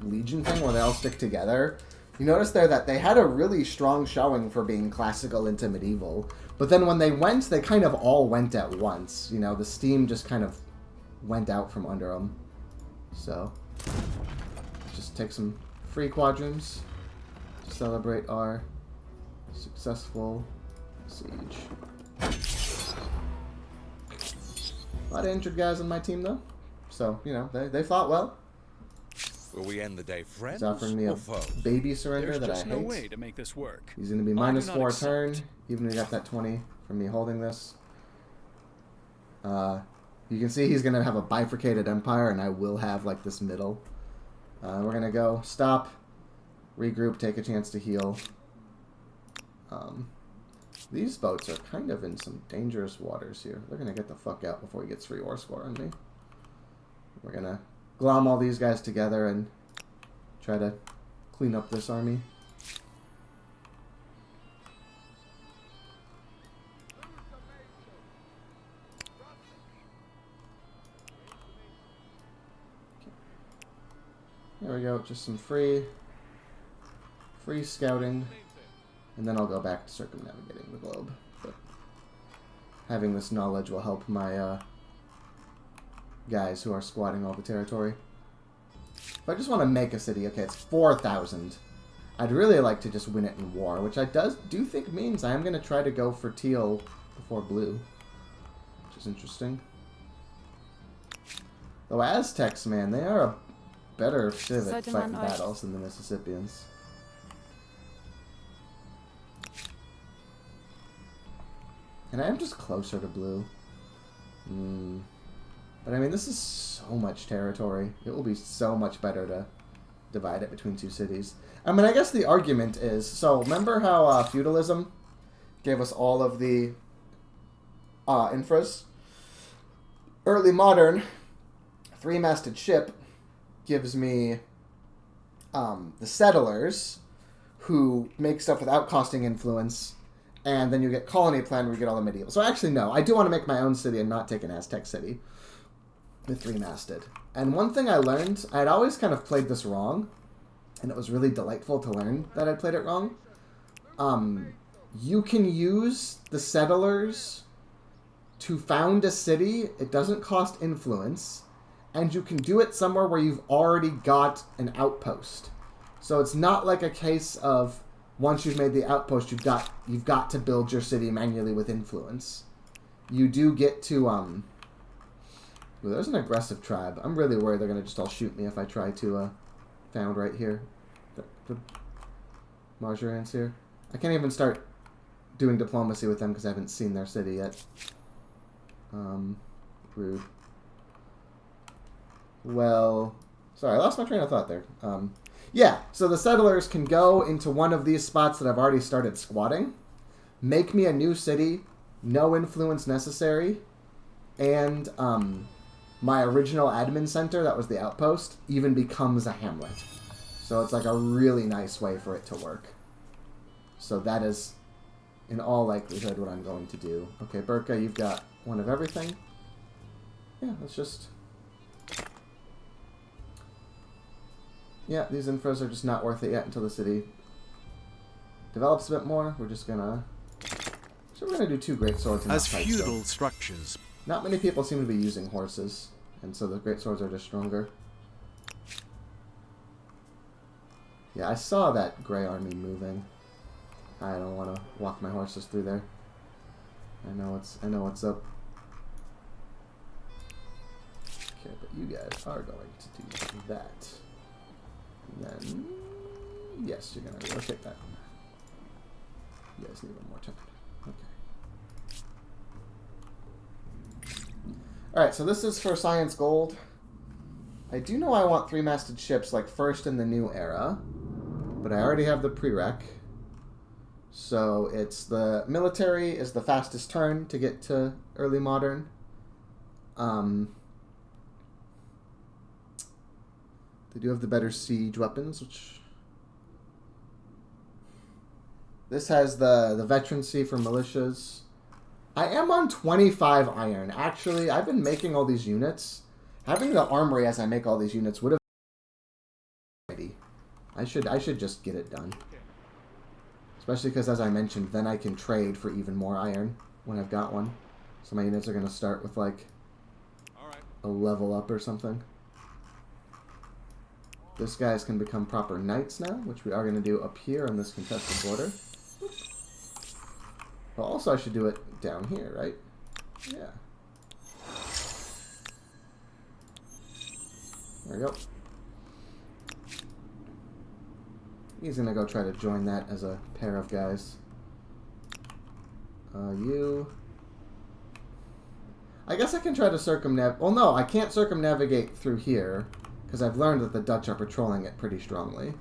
Legion thing where they all stick together, you notice there that they had a really strong showing for being classical into medieval. But then when they went, they kind of all went at once. You know, the steam just kind of went out from under them. So, let's just take some free quadrants to celebrate our successful siege. A lot of injured guys on my team, though. So, you know, they fought well. Will we end the day friends He's offering me a or foes? baby surrender There's that I just hate. no way to make this work. He's going to be I do not -4 accept. turn, even though he got that 20 from me holding this. You can see he's going to have a bifurcated empire, and I will have, like, this middle. We're going to go stop, regroup, take a chance to heal. These boats are kind of in some dangerous waters here. They're going to get the fuck out before he gets free war score on me. We're going to glom all these guys together and try to clean up this army. There we go, just some free scouting, and then I'll go back to circumnavigating the globe. But having this knowledge will help my guys who are squatting all the territory. If I just want to make a city, okay, it's 4,000. I'd really like to just win it in war, which I do think means I am going to try to go for teal before blue, which is interesting. Though Aztecs, man, they are a better civ at Sollte fighting man euch- battles than the Mississippians. And I am just closer to blue. But I mean, this is so much territory. It will be so much better to divide it between two cities. I mean, I guess the argument is... So, remember how feudalism gave us all of the infras? Early modern, three-masted ship gives me the settlers, who make stuff without costing influence, and then you get colony plan where you get all the medieval. So actually, no, I do want to make my own city and not take an Aztec city with three-masted. And one thing I learned, I had always kind of played this wrong, and it was really delightful to learn that I played it wrong. You can use the settlers to found a city. It doesn't cost influence, and you can do it somewhere where you've already got an outpost. So it's not like a case of once you've made the outpost, you've got to build your city manually with influence. You do get to Ooh, there's an aggressive tribe. I'm really worried they're gonna just all shoot me if I try to found right here. The Marjorians here. I can't even start doing diplomacy with them because I haven't seen their city yet. Rude. Well, sorry, I lost my train of thought there. Yeah, so the settlers can go into one of these spots that I've already started squatting, make me a new city, no influence necessary, and my original admin center, that was the outpost, even becomes a hamlet. So it's like a really nice way for it to work. So that is, in all likelihood, what I'm going to do. Okay, Burka, you've got one of everything. Yeah, let's just... Yeah, these infos are just not worth it yet until the city develops a bit more. We're just gonna... So we're gonna do 2 great swords and As not feudal still. structures, Not many people seem to be using horses, and so the great swords are just stronger. Yeah, I saw that gray army moving. I don't want to walk my horses through there. I know what's up. Okay, but you guys are going to do that. And then, yes, you're gonna rotate that. You guys need one more turn. Okay. Alright, so this is for Science Gold. I do know I want 3-masted ships, like, first in the new era. But I already have the prereq. So it's the military is the fastest turn to get to early modern. They do have the better siege weapons, which... This has the veterancy for militias. I am on 25 iron. Actually, I've been making all these units. Having the armory as I make all these units would have been I should just get it done. Especially because, as I mentioned, then I can trade for even more iron when I've got one. So my units are going to start with, like, a level up or something. This guys can become proper knights now, which we are going to do up here on this contested border. Well, also I should do it down here, right? Yeah. There we go. He's going to go try to join that as a pair of guys. You... I guess I can try to circumnavigate... Well, no, I can't circumnavigate through here, because I've learned that the Dutch are patrolling it pretty strongly.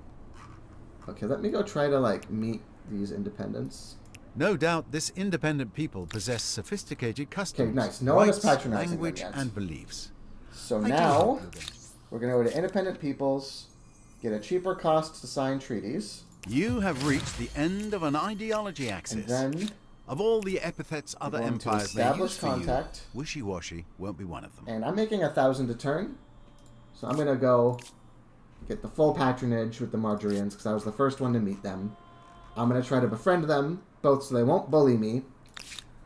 Okay, let me go try to, like, meet these independents. no doubt this independent people possess sophisticated customs, Okay, nice. No one is rights, patronizing them language, yet. and beliefs. So I do now, hope you're going to- we're going to go to independent peoples, get a cheaper cost to sign treaties, You have reached the end of an ideology and axis. then Of all the epithets other going to empires may establish use for contact. you, wishy-washy won't be one of them. And I'm making 1,000 a turn. So I'm going to go get the full patronage with the Margarians, because I was the first one to meet them. I'm going to try to befriend them, both so they won't bully me.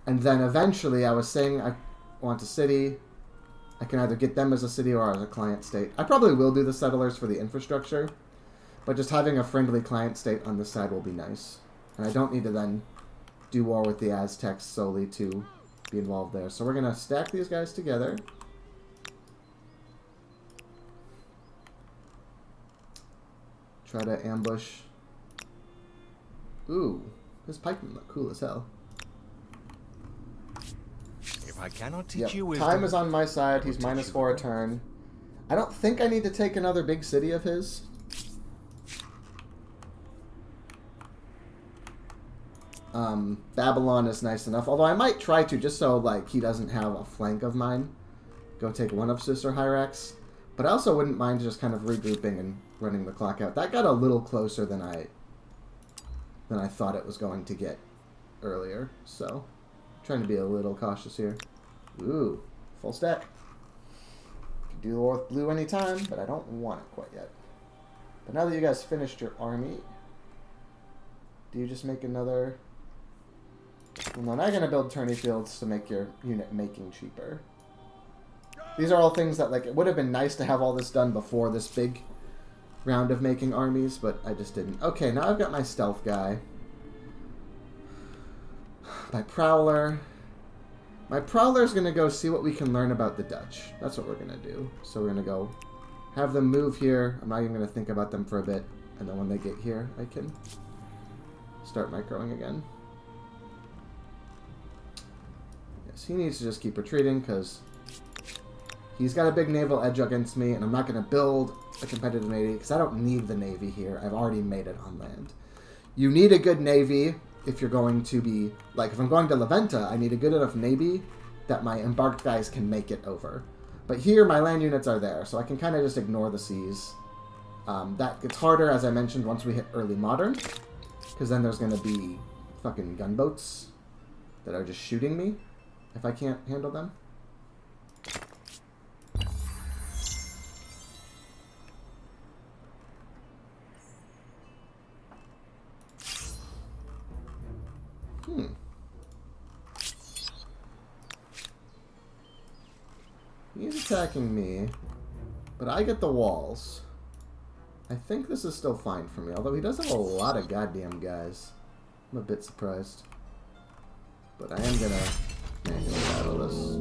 And then eventually, I was saying I want a city. I can either get them as a city or as a client state. I probably will do the settlers for the infrastructure. But just having a friendly client state on this side will be nice. And I don't need to then do war with the Aztecs solely to be involved there. So we're going to stack these guys together. Try to ambush. Ooh, his pikemen look cool as hell. If I cannot teach Yep, you wisdom, time is on my side. I He's will teach minus you 4 a the way. turn. I don't think I need to take another big city of his. Babylon is nice enough. Although I might try to, just so like he doesn't have a flank of mine. Go take one of Sis or Hyrax. But I also wouldn't mind just kind of regrouping and running the clock out. That got a little closer than I thought it was going to get earlier. So, I'm trying to be a little cautious here. Ooh, full stack. Can do war with blue anytime, but I don't want it quite yet. But now that you guys finished your army, do you just make another... Well, no, now you're going to build tourney fields to make your unit making cheaper. These are all things that, like, it would have been nice to have all this done before this big round of making armies, but I just didn't. Okay, now I've got my stealth guy. My prowler. My prowler's going to go see what we can learn about the Dutch. That's what we're going to do. So we're going to go have them move here. I'm not even going to think about them for a bit. And then when they get here, I can start microing again. Yeah, Yes, he needs to just keep retreating, because he's got a big naval edge against me, and I'm not going to build a competitive navy, because I don't need the navy here. I've already made it on land. You need a good navy if you're going to be... Like, if I'm going to Leventa, I need a good enough navy that my embarked guys can make it over. But here, my land units are there, so I can kind of just ignore the seas. That gets harder, as I mentioned, once we hit early modern, because then there's going to be fucking gunboats that are just shooting me if I can't handle them. He's attacking me, but I get the walls. I think this is still fine for me, although he does have a lot of goddamn guys. I'm a bit surprised. But I am gonna manually battle this.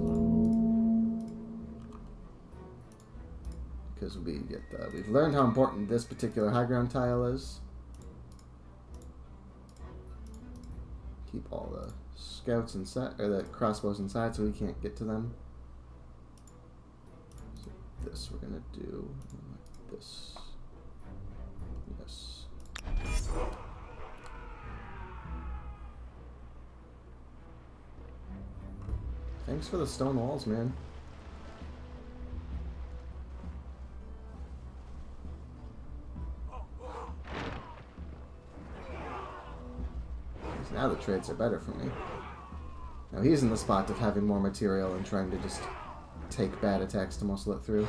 Because we've learned how important this particular high ground tile is. Keep all the scouts inside, or the crossbows inside, so we can't get to them. So this we're gonna do like this. Yes. Thanks for the stone walls, man. Now the trades are better for me. Now he's in the spot of having more material and trying to just take bad attacks to muscle it through.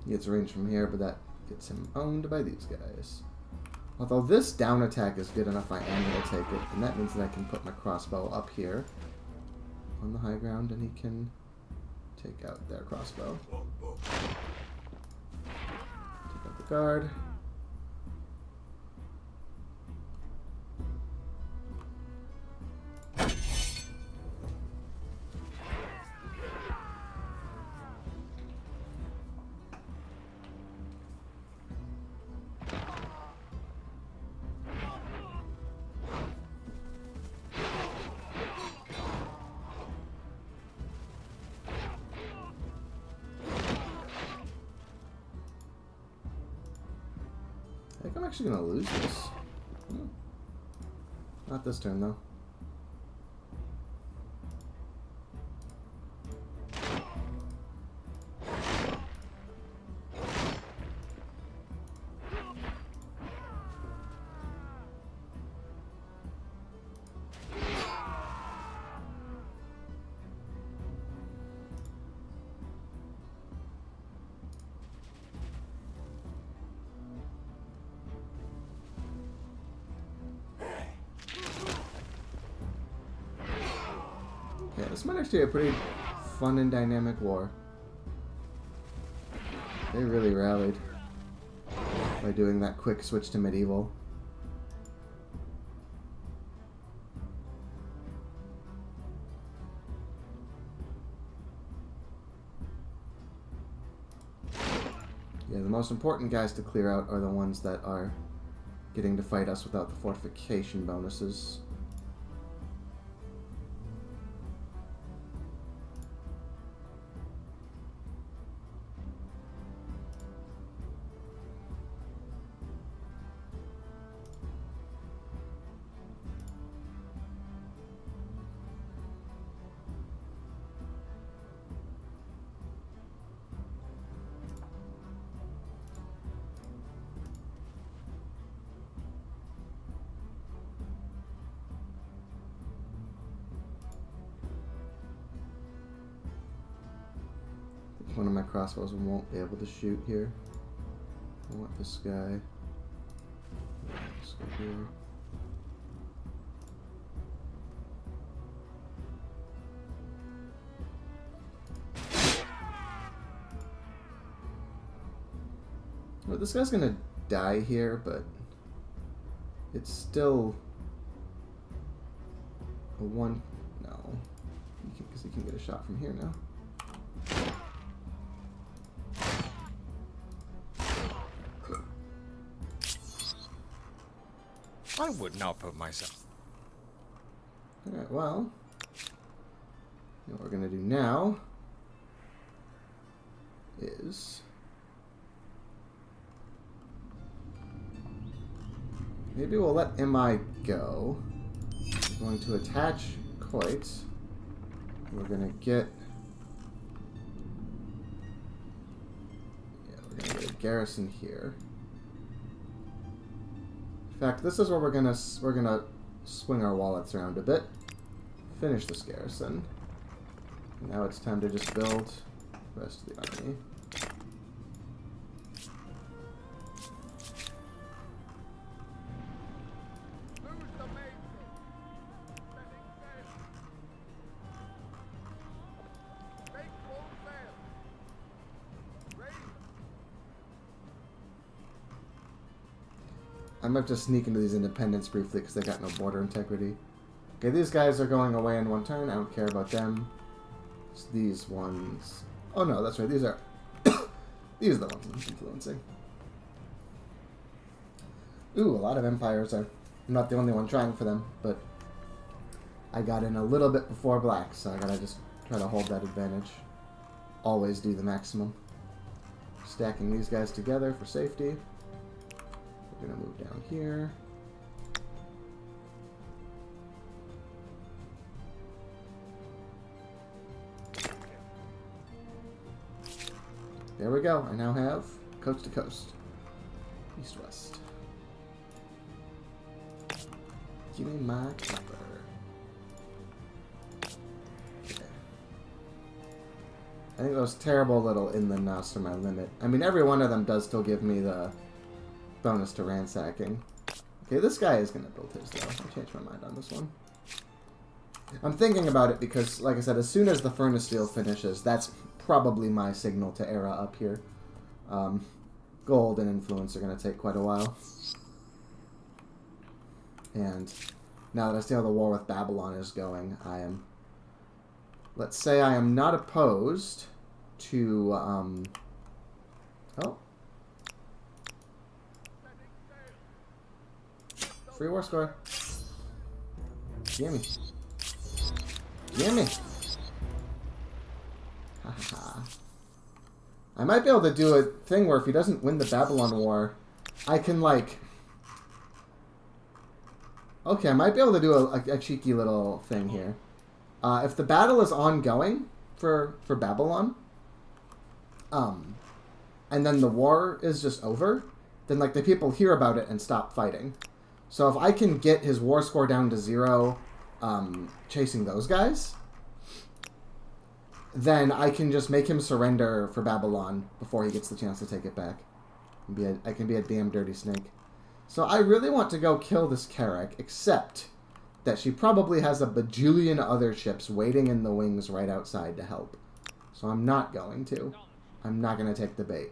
He gets range from here, but that gets him owned by these guys. Although this down attack is good enough, I am going to take it. And that means that I can put my crossbow up here on the high ground, and he can take out their crossbow. Take out the guard. I think I'm actually going to lose this. Not this turn, though. Yeah, this might actually be a pretty fun and dynamic war. They really rallied by doing that quick switch to medieval. Yeah, the most important guys to clear out are the ones that are getting to fight us without the fortification bonuses. One of my crossbows won't be able to shoot here. I want this guy. Let's go here. Well, this guy's gonna die here, but it's still a one. No, because he can get a shot from here now. I would not put myself. Alright, well, what we're going to do now is maybe we'll let MI go. We're going to attach Coit. We're going to get a garrison here. In fact, this is where we're gonna swing our wallets around a bit. Finish this garrison. Now it's time to just build the rest of the army. Lose the mainsail. Setting sail. Make full sail. Raise. I might just sneak into these independents briefly because they got no border integrity. Okay, these guys are going away in one turn. I don't care about them. It's these ones. Oh no, that's right. These are these are the ones I'm influencing. Ooh, a lot of empires are. I'm not the only one trying for them, but I got in a little bit before black, so I gotta just try to hold that advantage. Always do the maximum. Stacking these guys together for safety. We're gonna move down here. There we go. I now have coast to coast. East-west. Give me my copper. Okay. I think those terrible little inland knots are my limit. I mean, every one of them does still give me the bonus to ransacking. Okay, this guy is going to build his, though. I changed my mind on this one. I'm thinking about it because, like I said, as soon as the furnace steel finishes, that's probably my signal to era up here. Gold and influence are going to take quite a while. And now that I see how the war with Babylon is going, I am... Let's say I am not opposed to... Oh. Free war score. Gimme. Gimme. Haha. I might be able to do a thing where if he doesn't win the Babylon War, I can, like... Okay, I might be able to do a cheeky little thing here. If the battle is ongoing for Babylon, and then the war is just over, then, like, the people hear about it and stop fighting. So if I can get his war score down to 0, chasing those guys, then I can just make him surrender for Babylon before he gets the chance to take it back. I can be a damn dirty snake. So I really want to go kill this Carrack, except that she probably has a bajillion other ships waiting in the wings right outside to help. So I'm not going to. I'm not going to take the bait.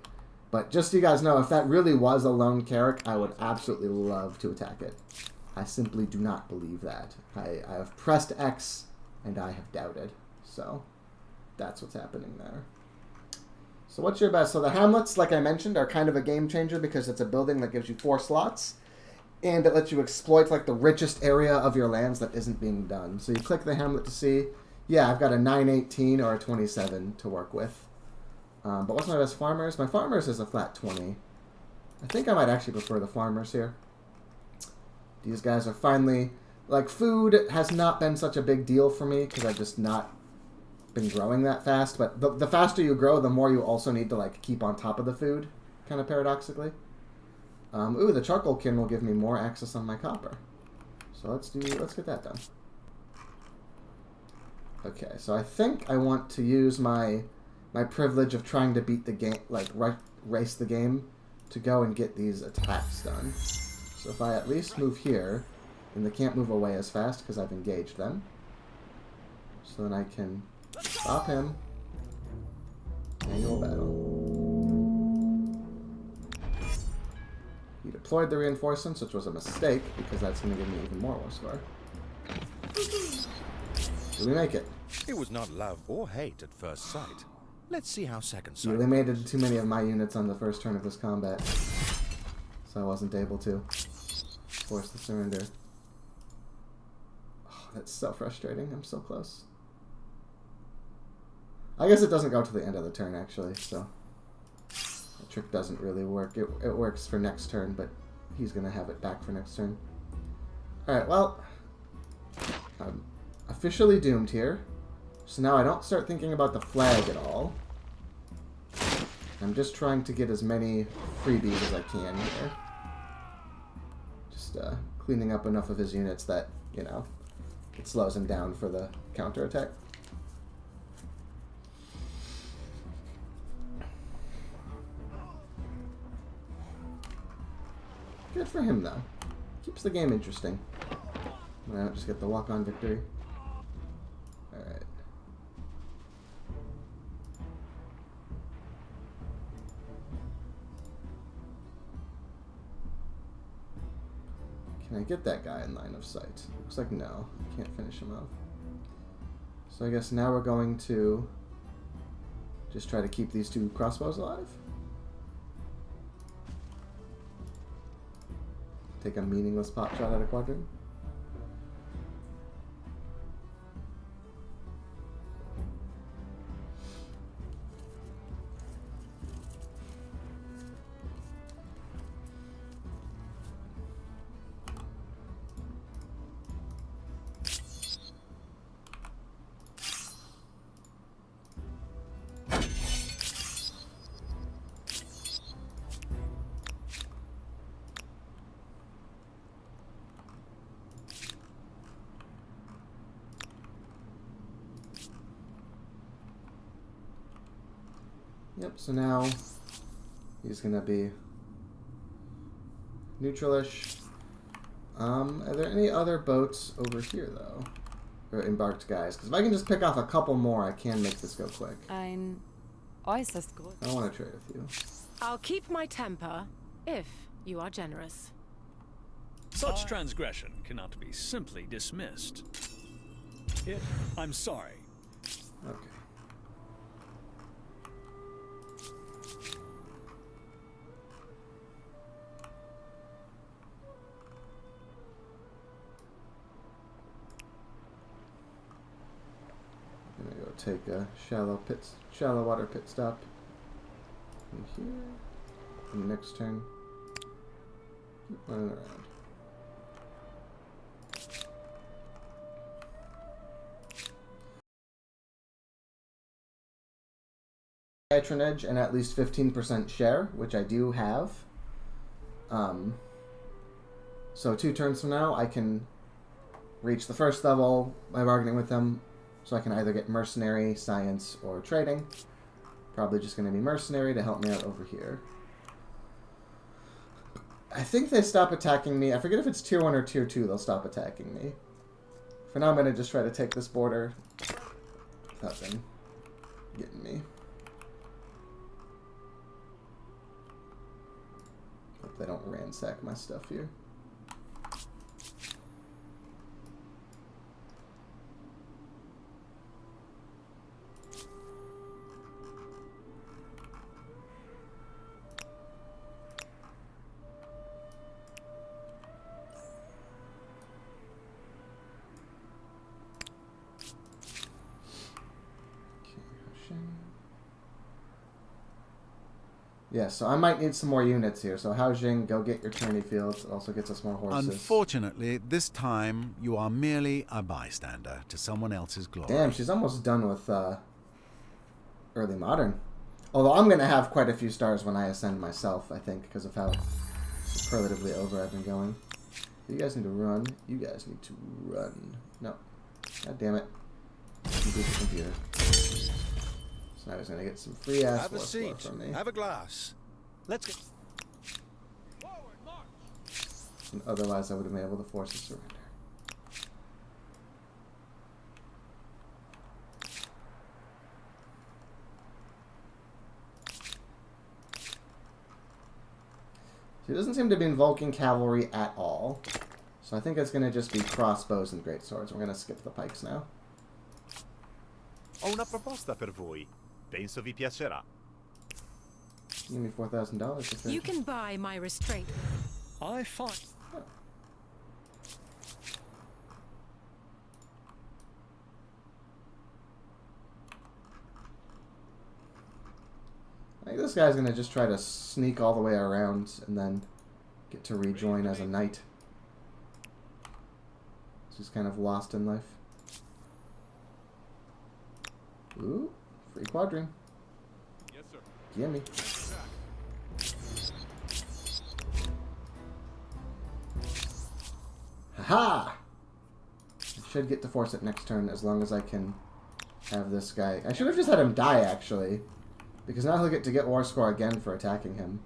But just so you guys know, if that really was a lone Carrack, I would absolutely love to attack it. I simply do not believe that. I have pressed X, and I have doubted. So that's what's happening there. So what's your best? So the hamlets, like I mentioned, are kind of a game changer because it's a building that gives you 4 slots. And it lets you exploit like the richest area of your lands that isn't being done. So you click the hamlet to see, yeah, I've got a 918 or a 27 to work with. But what's my best farmers? My farmers is a flat 20. I think I might actually prefer the farmers here. These guys are finally... Like, food has not been such a big deal for me because I've just not been growing that fast. But the faster you grow, the more you also need to, like, keep on top of the food, kind of paradoxically. Ooh, the charcoal kiln will give me more access on my copper. So let's get that done. Okay, so I think I want to use my privilege of trying to beat the game, like race the game, to go and get these attacks done. So if I at least move here, then they can't move away as fast because I've engaged them. So then I can stop him. Annual battle. He deployed the reinforcements, which was a mistake, because that's going to give me even more war score. Did we make it? It was not love or hate at first sight. Let's see how second You sight. eliminated too many of my units on the first turn of this combat, so I wasn't able to force the surrender. Oh, that's so frustrating. I'm so close. I guess it doesn't go to the end of the turn, actually, so the trick doesn't really work. It works for next turn, but he's going to have it back for next turn. Alright, well, I'm officially doomed here. So now I don't start thinking about the flag at all. I'm just trying to get as many freebies as I can here. Just cleaning up enough of his units that, you know, it slows him down for the counterattack. Good for him, though. Keeps the game interesting. I don't just get the walk-on victory. Alright. Can I get that guy in line of sight? Looks like no. Can't finish him off. So I guess now we're going to just try to keep these two crossbows alive. Take a meaningless pot shot at a quadrant. Yep, so now he's gonna be neutralish. Are there any other boats over here, though? Or embarked guys? Because if I can just pick off a couple more, I can make this go quick. Ein äußerst groß. I want to trade with you. I'll keep my temper if you are generous. Such transgression cannot be simply dismissed. I'm sorry. Okay. I'm gonna go take a shallow water pit stop in here. And next turn, keep running around. Patronage and at least 15% share, which I do have. So 2 turns from now, I can reach the first level by bargaining with them. So I can either get mercenary, science, or trading. Probably just going to be mercenary to help me out over here. I think they stop attacking me. I forget if it's tier 1 or tier 2 they'll stop attacking me. For now I'm going to just try to take this border without them getting me. Hope they don't ransack my stuff here. Yeah, so I might need some more units here. So Haojing, go get your tourney fields. It also gets us more horses. Unfortunately, this time you are merely a bystander to someone else's glory. Damn, she's almost done with early modern. Although I'm going to have quite a few stars when I ascend myself, I think, because of how superlatively over I've been going. You guys need to run. You guys need to run. No. God damn it. Complete the computer. So now he's going to get some free ass Have a war score seat. from me. Have a glass. Let's get. Forward, march! And otherwise I would have been able to force a surrender. He doesn't seem to be invoking cavalry at all. So I think it's going to just be crossbows and greatswords. We're going to skip the pikes now. Ho una proposta per voi. Penso vi piacerà. Give me $4,000. You can buy my restraint. I find. I think this guy's going to just try to sneak all the way around and then get to rejoin as a knight. He's kind of lost in life. Ooh, free quadring. Yes, sir. Gimme. Haha! I should get to force it next turn as long as I can have this guy. I should have just had him die, actually. Because now he'll get to get war score again for attacking him.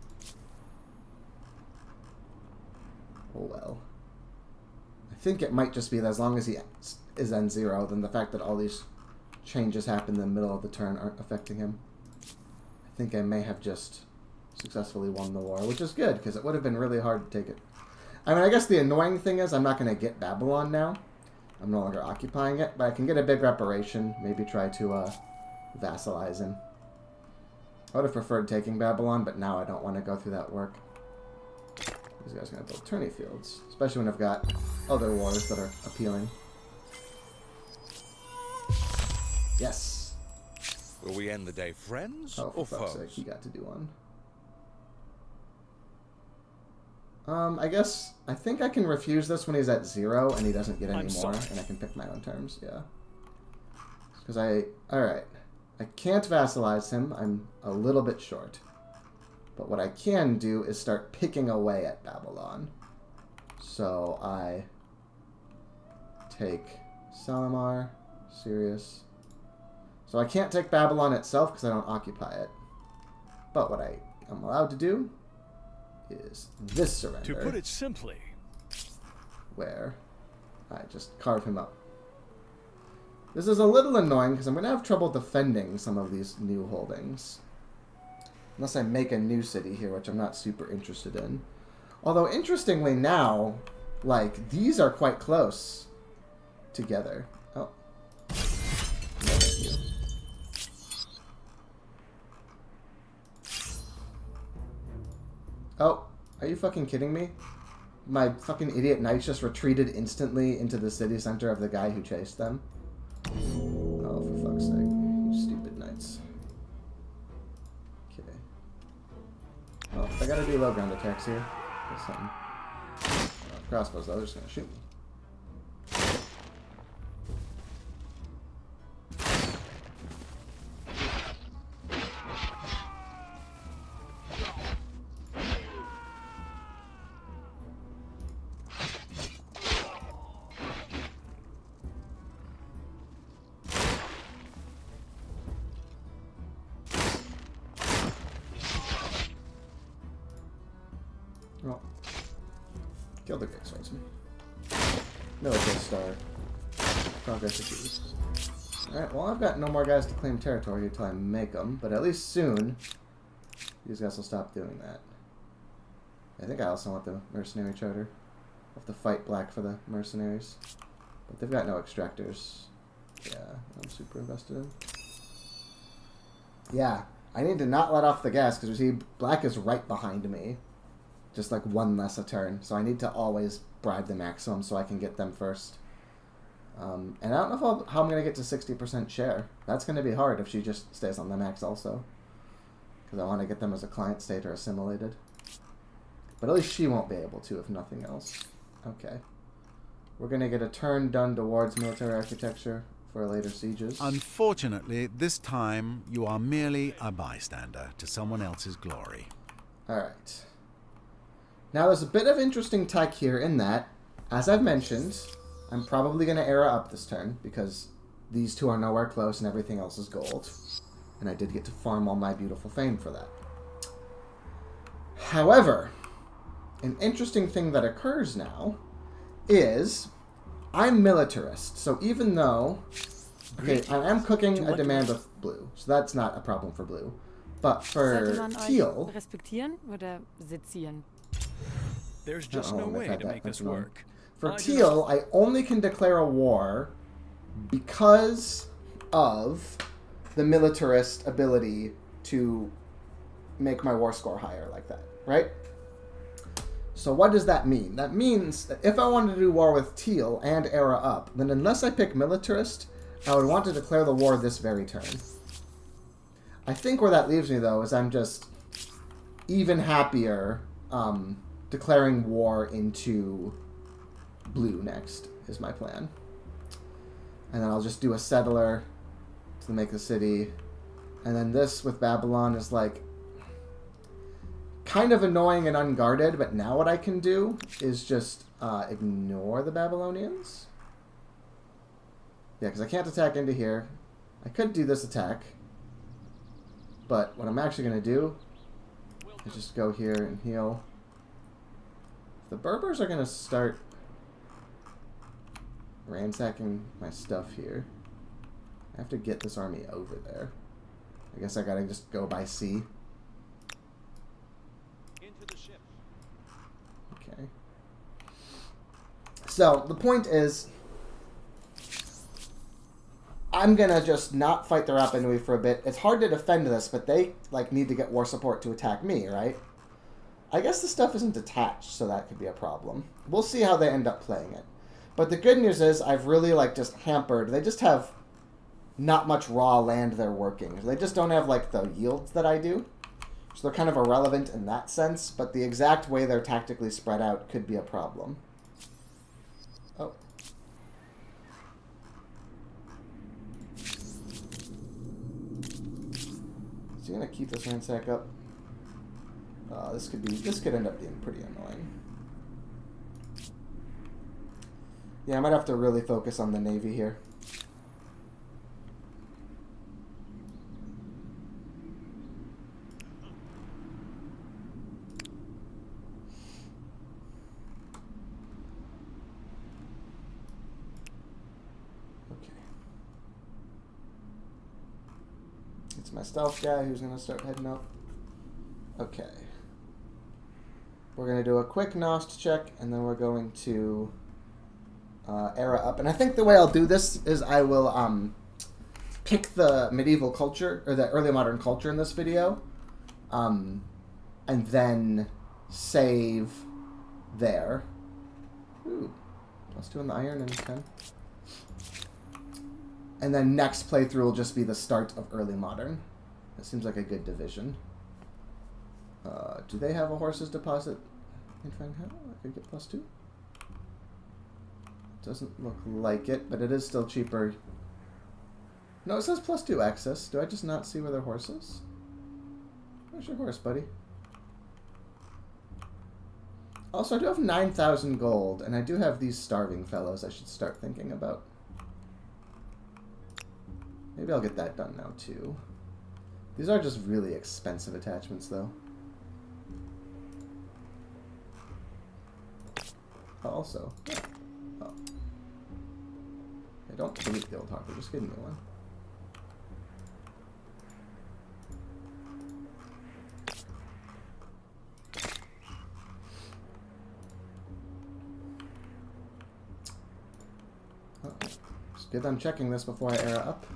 Oh well. I think it might just be that as long as he is N0, then the fact that all these changes happen in the middle of the turn aren't affecting him. I think I may have just successfully won the war, which is good, because it would have been really hard to take it. I mean, I guess the annoying thing is I'm not going to get Babylon now. I'm no longer occupying it, but I can get a big reparation, maybe try to vassalize him. I would have preferred taking Babylon, but now I don't want to go through that work. These guys are going to build tourney fields, especially when I've got other wars that are appealing. Yes. Will we end the day friends Oh, or for fuck's foes? sake, he got to do one. I guess, I think I can refuse this when he's at 0 and he doesn't get any I'm more, sorry. and I can pick my own terms, yeah. Because alright. I can't vassalize him, I'm a little bit short. But what I can do is start picking away at Babylon. So I take Salamar, Sirius. So I can't take Babylon itself because I don't occupy it. But what I am allowed to do is this surrender. To put it simply, Where I just carve him up. This is a little annoying because I'm going to have trouble defending some of these new holdings. Unless I make a new city here, which I'm not super interested in. Although, interestingly now, like, these are quite close together. Oh. No, thank you. Oh, are you fucking kidding me? My fucking idiot knights just retreated instantly into the city center of the guy who chased them. Oh, for fuck's sake. You stupid knights. Okay. Oh, I gotta do low ground attacks here. That's something. Crossbows, though, they're just gonna shoot me. Well, kill the great swordsman. Military star. Progress achieved. Alright, well I've got no more guys to claim territory until I make them, but at least soon these guys will stop doing that. I think I also want the mercenary charter. I'll have to fight black for the mercenaries. But they've got no extractors. Yeah, I'm super invested in. Yeah, I need to not let off the gas because you see black is right behind me. Just like one less a turn. So I need to always bribe the maximum so I can get them first. And I don't know how I'm going to get to 60% share. That's going to be hard if she just stays on the max also. Because I want to get them as a client state or assimilated. But at least she won't be able to, if nothing else. Okay. We're going to get a turn done towards military architecture for later sieges. Unfortunately, this time you are merely a bystander to someone else's glory. Alright. Now there's a bit of interesting tech here in that, as I've mentioned, I'm probably going to era up this turn because these two are nowhere close and everything else is gold. And I did get to farm all my beautiful fame for that. However, an interesting thing that occurs now is I'm militarist. So even though... Okay, I am cooking a demand with blue, so that's not a problem for blue. But for Sollte man euch teal... respektieren oder sezieren? There's just Uh-oh, no I've way had to that make this mentioned wrong. work. For I do teal, I only can declare a war because of the militarist ability to make my war score higher like that, right? So what does that mean? That means that if I wanted to do war with teal and era up, then unless I pick militarist, I would want to declare the war this very turn. I think where that leaves me, though, is I'm just even happier declaring war into blue next, is my plan. And then I'll just do a settler to make the city. And then this with Babylon is like kind of annoying and unguarded, but now what I can do is just ignore the Babylonians. Yeah, because I can't attack into here. I could do this attack. But what I'm actually going to do is just go here and heal. The Berbers are going to start ransacking my stuff here. I have to get this army over there. I guess I got to just go by sea. Into the ship. Okay. So, the point is, I'm gonna just not fight the Rapa Nui for a bit. It's hard to defend this, but they like need to get war support to attack me, right? I guess the stuff isn't detached, so that could be a problem. We'll see how they end up playing it. But the good news is I've really like just hampered. They just have not much raw land they're working. They just don't have like the yields that I do. So they're kind of irrelevant in that sense, but the exact way they're tactically spread out could be a problem. Oh. Is he gonna keep this ransack up? This could end up being pretty annoying. Yeah, I might have to really focus on the Navy here. It's my stealth guy who's going to start heading up. Okay. We're going to do a quick Nost check, and then we're going to era up. And I think the way I'll do this is I will pick the medieval culture, or the early modern culture in this video, and then save there. Ooh, +2 on the iron and 10. And then next playthrough will just be the start of early modern. That seems like a good division. Do they have a horses deposit in Frankhell? I could get +2. Doesn't look like it, but it is still cheaper. No, it says +2 access. Do I just not see where their horse is? Where's your horse, buddy? Also, I do have 9,000 gold, and I do have these starving fellows I should start thinking about. Maybe I'll get that done now, too. These are just really expensive attachments, though. Oh, also. Yeah. Oh. I don't delete the old Harper, just get a new one. It's good I'm checking this before I era up.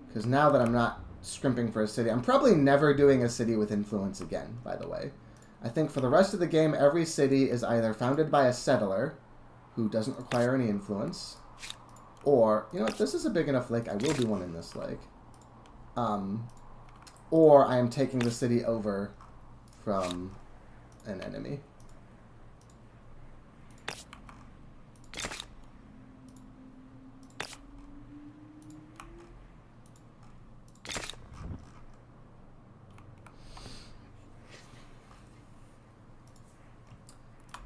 Because now that I'm not scrimping for a city, I'm probably never doing a city with influence again, by the way. I think for the rest of the game, every city is either founded by a settler who doesn't require any influence, or, you know what, this is a big enough lake, I will do one in this lake. Or I am taking the city over from an enemy.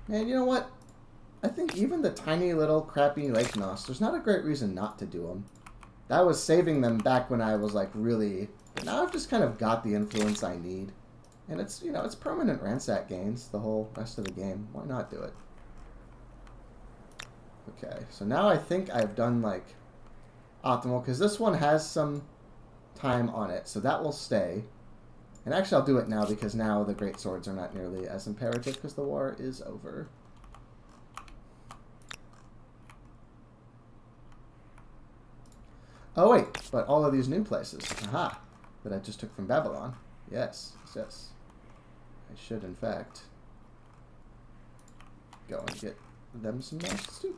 Man, you know what? I think even the tiny little crappy Lake Nost, there's not a great reason not to do them. That was saving them back when I was like really... But now I've just kind of got the influence I need. And it's, you know, it's permanent ransack gains the whole rest of the game. Why not do it? Okay, so now I think I've done like optimal, because this one has some time on it, so that will stay. And actually, I'll do it now because now the great swords are not nearly as imperative because the war is over. Oh wait, but all of these new places, aha, that I just took from Babylon. Yes, yes. I should, in fact, go and get them some masks too.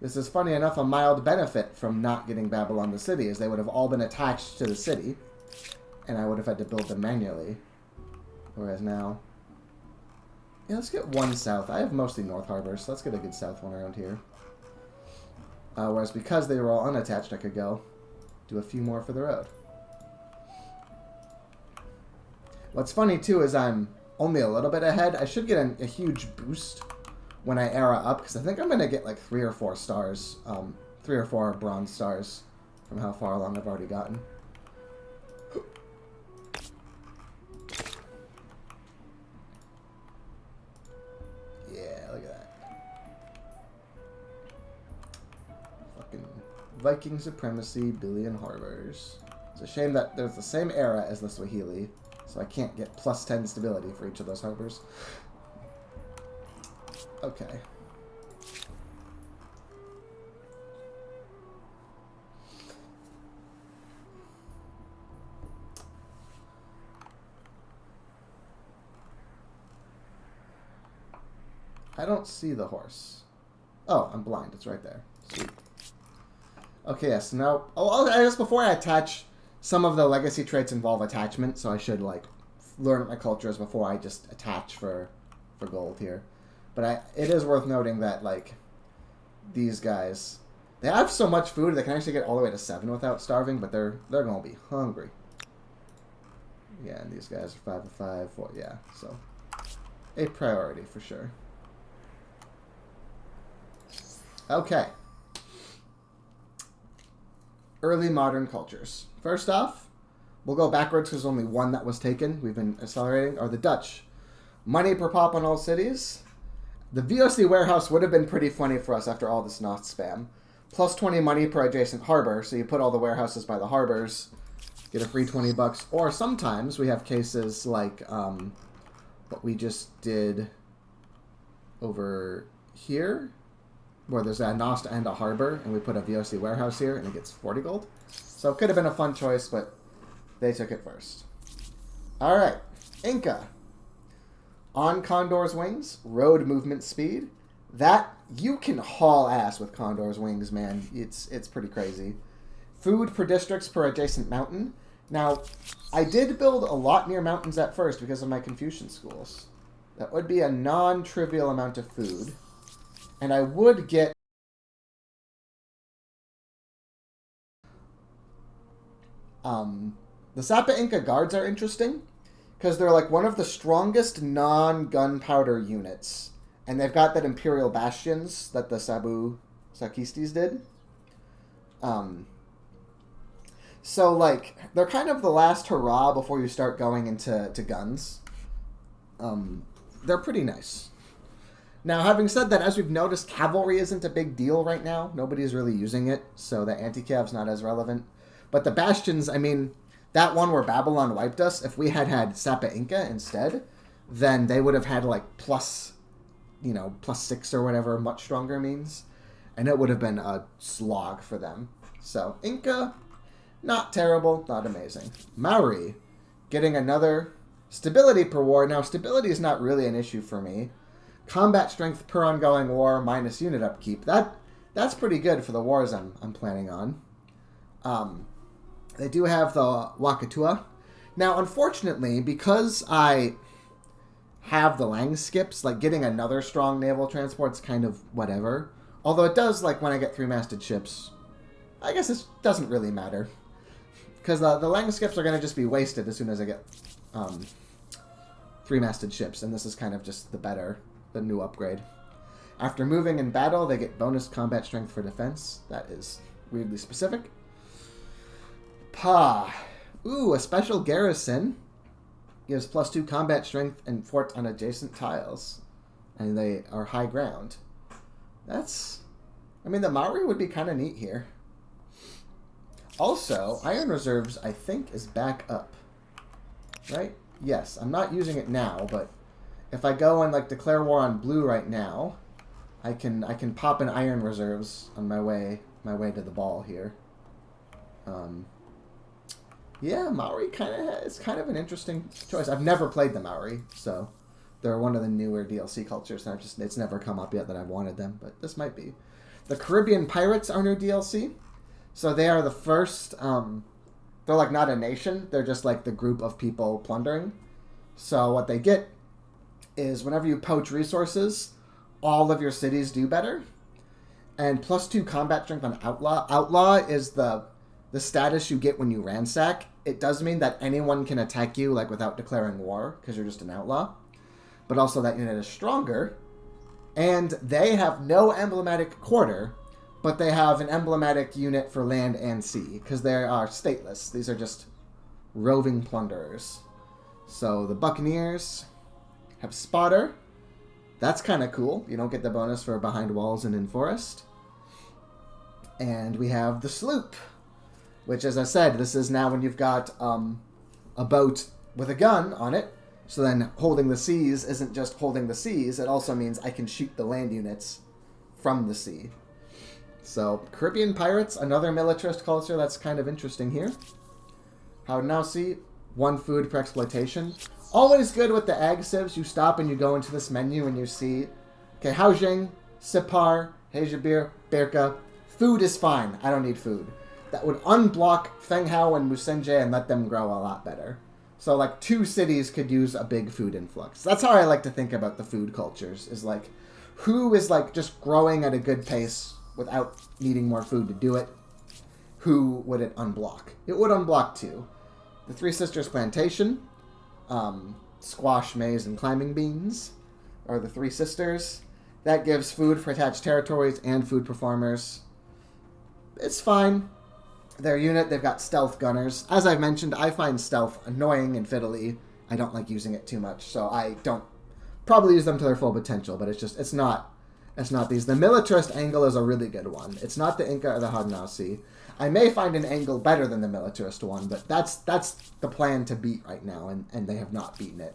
This is, funny enough, a mild benefit from not getting Babylon the city, as they would have all been attached to the city, and I would have had to build them manually. Whereas now, yeah, let's get one south. I have mostly north harbors, so let's get a good south one around here. Whereas because they were all unattached, I could go do a few more for the road. What's funny, too, is I'm only a little bit ahead. I should get a huge boost when I era up, because I think I'm going to get like 3 or 4 stars, 3 or 4 bronze stars from how far along I've already gotten. Yeah, look at that. Fucking Viking supremacy, billion harbors. It's a shame that there's the same era as the Swahili, so I can't get plus 10 stability for each of those harbors. Okay. I don't see the horse. Oh, I'm blind. It's right there. Sweet. Okay, yes. Now, I guess before I attach, some of the legacy traits involve attachment, so I should, like, learn what my culture is before I just attach for gold here. But it is worth noting that, like, these guys, they have so much food they can actually get all the way to 7 without starving, but they're going to be hungry. Yeah, and these guys are 5 of 5, 4, yeah, so a priority for sure. Okay. Early modern cultures. First off, we'll go backwards because there's only one that was taken. We've been accelerating, are the Dutch. Money per pop on all cities. The VOC warehouse would have been pretty funny for us after all this Noth spam. Plus 20 money per adjacent harbor, so you put all the warehouses by the harbors, get a free 20 bucks. Or sometimes we have cases like what we just did over here, where there's a Nost and a harbor, and we put a VOC warehouse here, and it gets 40 gold. So it could have been a fun choice, but they took it first. Alright, Inca. On Condor's wings, road movement speed. That, you can haul ass with Condor's wings, man. It's pretty crazy. Food per districts per adjacent mountain. Now, I did build a lot near mountains at first because of my Confucian schools. That would be a non-trivial amount of food. And I would get... the Sapa Inca guards are interesting, because they're like one of the strongest non-gunpowder units. And they've got that Imperial Bastions that the Sabu Sakistis did. So, like, they're kind of the last hurrah before you start going into guns. They're pretty nice. Now, having said that, as we've noticed, cavalry isn't a big deal right now. Nobody's really using it, so the anti-cav's not as relevant. But the Bastions, I mean, that one where Babylon wiped us, if we had had Sapa Inca instead, then they would have had, like, plus 6 or whatever much stronger means. And it would have been a slog for them. So, Inca, not terrible, not amazing. Maori, getting another stability per war. Now, stability is not really an issue for me. Combat strength per ongoing war minus unit upkeep. That's pretty good for the wars I'm planning on. They do have the Wakatua. Now, unfortunately, because I have the Lang skips, like getting another strong naval transport's kind of whatever. Although it does, like when I get 3-masted ships, I guess this doesn't really matter. Because the Lang skips are going to just be wasted as soon as I get 3-masted ships. And this is kind of just the new upgrade. After moving in battle, they get bonus combat strength for defense. That is weirdly specific. Pa. Ooh, a special garrison. Gives +2 combat strength and fort on adjacent tiles. And they are high ground. That's... I mean, the Maori would be kind of neat here. Also, Iron Reserves, I think, is back up. Right? Yes, I'm not using it now, but if I go and like declare war on blue right now, I can pop in Iron Reserves on my way to the ball here. Yeah, Maori it's kind of an interesting choice. I've never played the Maori, so they're one of the newer DLC cultures, and it's never come up yet that I've wanted them, but this might be. The Caribbean Pirates are new DLC, so they are the first. They're like not a nation; they're just like the group of people plundering. So what they get is whenever you poach resources, all of your cities do better, and +2 combat strength on Outlaw. Outlaw is the status you get when you ransack. It does mean that anyone can attack you like without declaring war because you're just an outlaw. But also that unit is stronger. And they have no emblematic quarter, but they have an emblematic unit for land and sea because they are stateless. These are just roving plunderers. So the Buccaneers have Spotter. That's kind of cool. You don't get the bonus for behind walls and in forest. And we have the Sloop, which, as I said, this is now when you've got a boat with a gun on it. So then holding the seas isn't just holding the seas. It also means I can shoot the land units from the sea. So Caribbean Pirates, another militarist culture that's kind of interesting here. How now see 1 food per exploitation. Always good with the ag civs. You stop and you go into this menu and you see, okay, Haojing, Sipar, Hejabir, Berka. Food is fine. I don't need food. That would unblock Fenghao and Musenje and let them grow a lot better. So, like, 2 cities could use a big food influx. That's how I like to think about the food cultures, is, like, who is, like, just growing at a good pace without needing more food to do it? Who would it unblock? It would unblock 2. The Three Sisters Plantation, squash, maize, and climbing beans are the Three Sisters. That gives food for attached territories and food performers. It's fine. Their unit, they've got stealth gunners. As I've mentioned, I find stealth annoying and fiddly. I don't like using it too much, so I don't probably use them to their full potential, but it's not these. The militarist angle is a really good one. It's not the Inca or the Hagnausi. I may find an angle better than the militarist one, but that's the plan to beat right now, and they have not beaten it.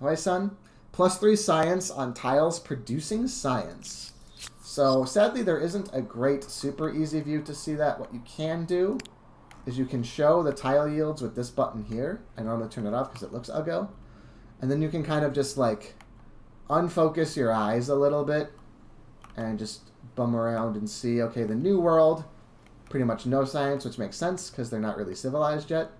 Alright, son. +3 science on tiles producing science. So, sadly, there isn't a great super easy view to see that. What you can do is you can show the tile yields with this button here. I normally turn it off because it looks uggo. And then you can kind of just, like, unfocus your eyes a little bit and just bum around and see, okay, the New World, pretty much no science, which makes sense because they're not really civilized yet.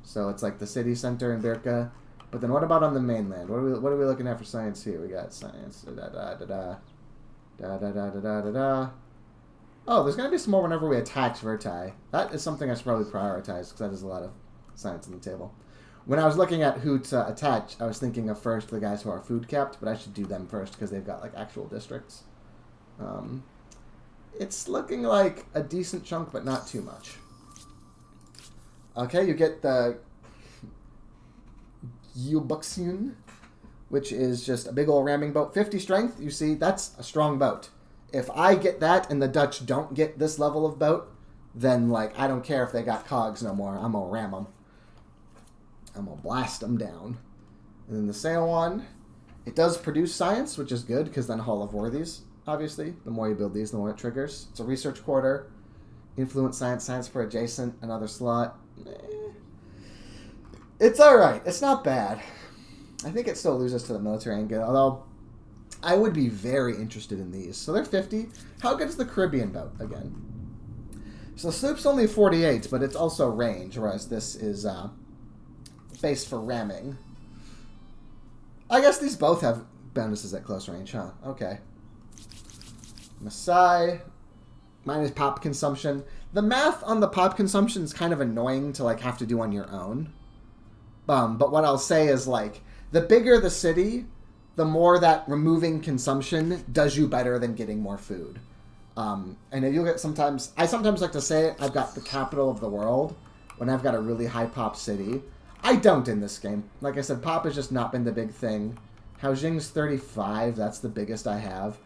So it's like the city center in Birka. But then what about on the mainland? What are we looking at for science here? We got science. Oh, there's going to be some more whenever we attach Verti. That is something I should probably prioritize because that is a lot of science on the table. When I was looking at who to attach, I was thinking of first the guys who are food capped, but I should do them first because they've got like actual districts. It's looking like a decent chunk, but not too much. Okay, you get the Yubuxian, which is just a big old ramming boat. 50 strength, you see, that's a strong boat. If I get that and the Dutch don't get this level of boat, then, like, I don't care if they got cogs no more. I'm going to ram them. I'm going to blast them down. And then the sail one, it does produce science, which is good, because then Hall of Worthies, obviously. The more you build these, the more it triggers. It's a research quarter. Influence science, science for adjacent, another slot. It's alright. It's not bad. I think it still loses to the military angle, although I would be very interested in these. So they're 50. How good is the Caribbean boat again? So the sloop's only 48, but it's also range, whereas this is based for ramming. I guess these both have bonuses at close range, huh? Okay. Maasai, minus pop consumption. The math on the pop consumption is kind of annoying to like have to do on your own. But what I'll say is like, the bigger the city, the more that removing consumption does you better than getting more food. And if you get sometimes, I sometimes like to say I've got the capital of the world when I've got a really high pop city. I don't in this game. Like I said, pop has just not been the big thing. Haojing's 35, that's the biggest I have.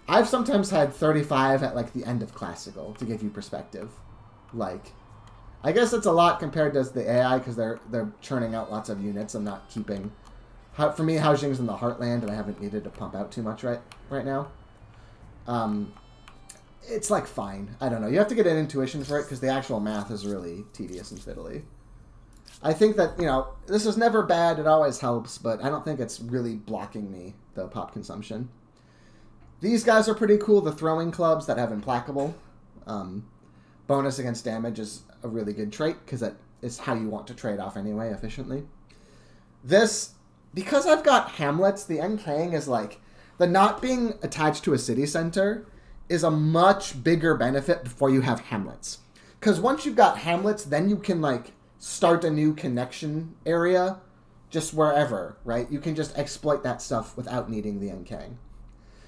I've sometimes had 35 at like the end of Classical, to give you perspective. Like, I guess it's a lot compared to the AI because they're churning out lots of units and not keeping. For me, Haojing's in the heartland, and I haven't needed to pump out too much right now. It's like fine. I don't know. You have to get an intuition for it because the actual math is really tedious and fiddly. I think that, you know, this is never bad. It always helps, but I don't think it's really blocking me, the pop consumption. These guys are pretty cool. The throwing clubs that have implacable. Bonus against damage is a really good trait because that is how you want to trade off anyway, efficiently. This, because I've got hamlets, the NKing is like, the not being attached to a city center is a much bigger benefit before you have hamlets. Because once you've got hamlets, then you can, like, start a new connection area just wherever, right? You can just exploit that stuff without needing the NKing.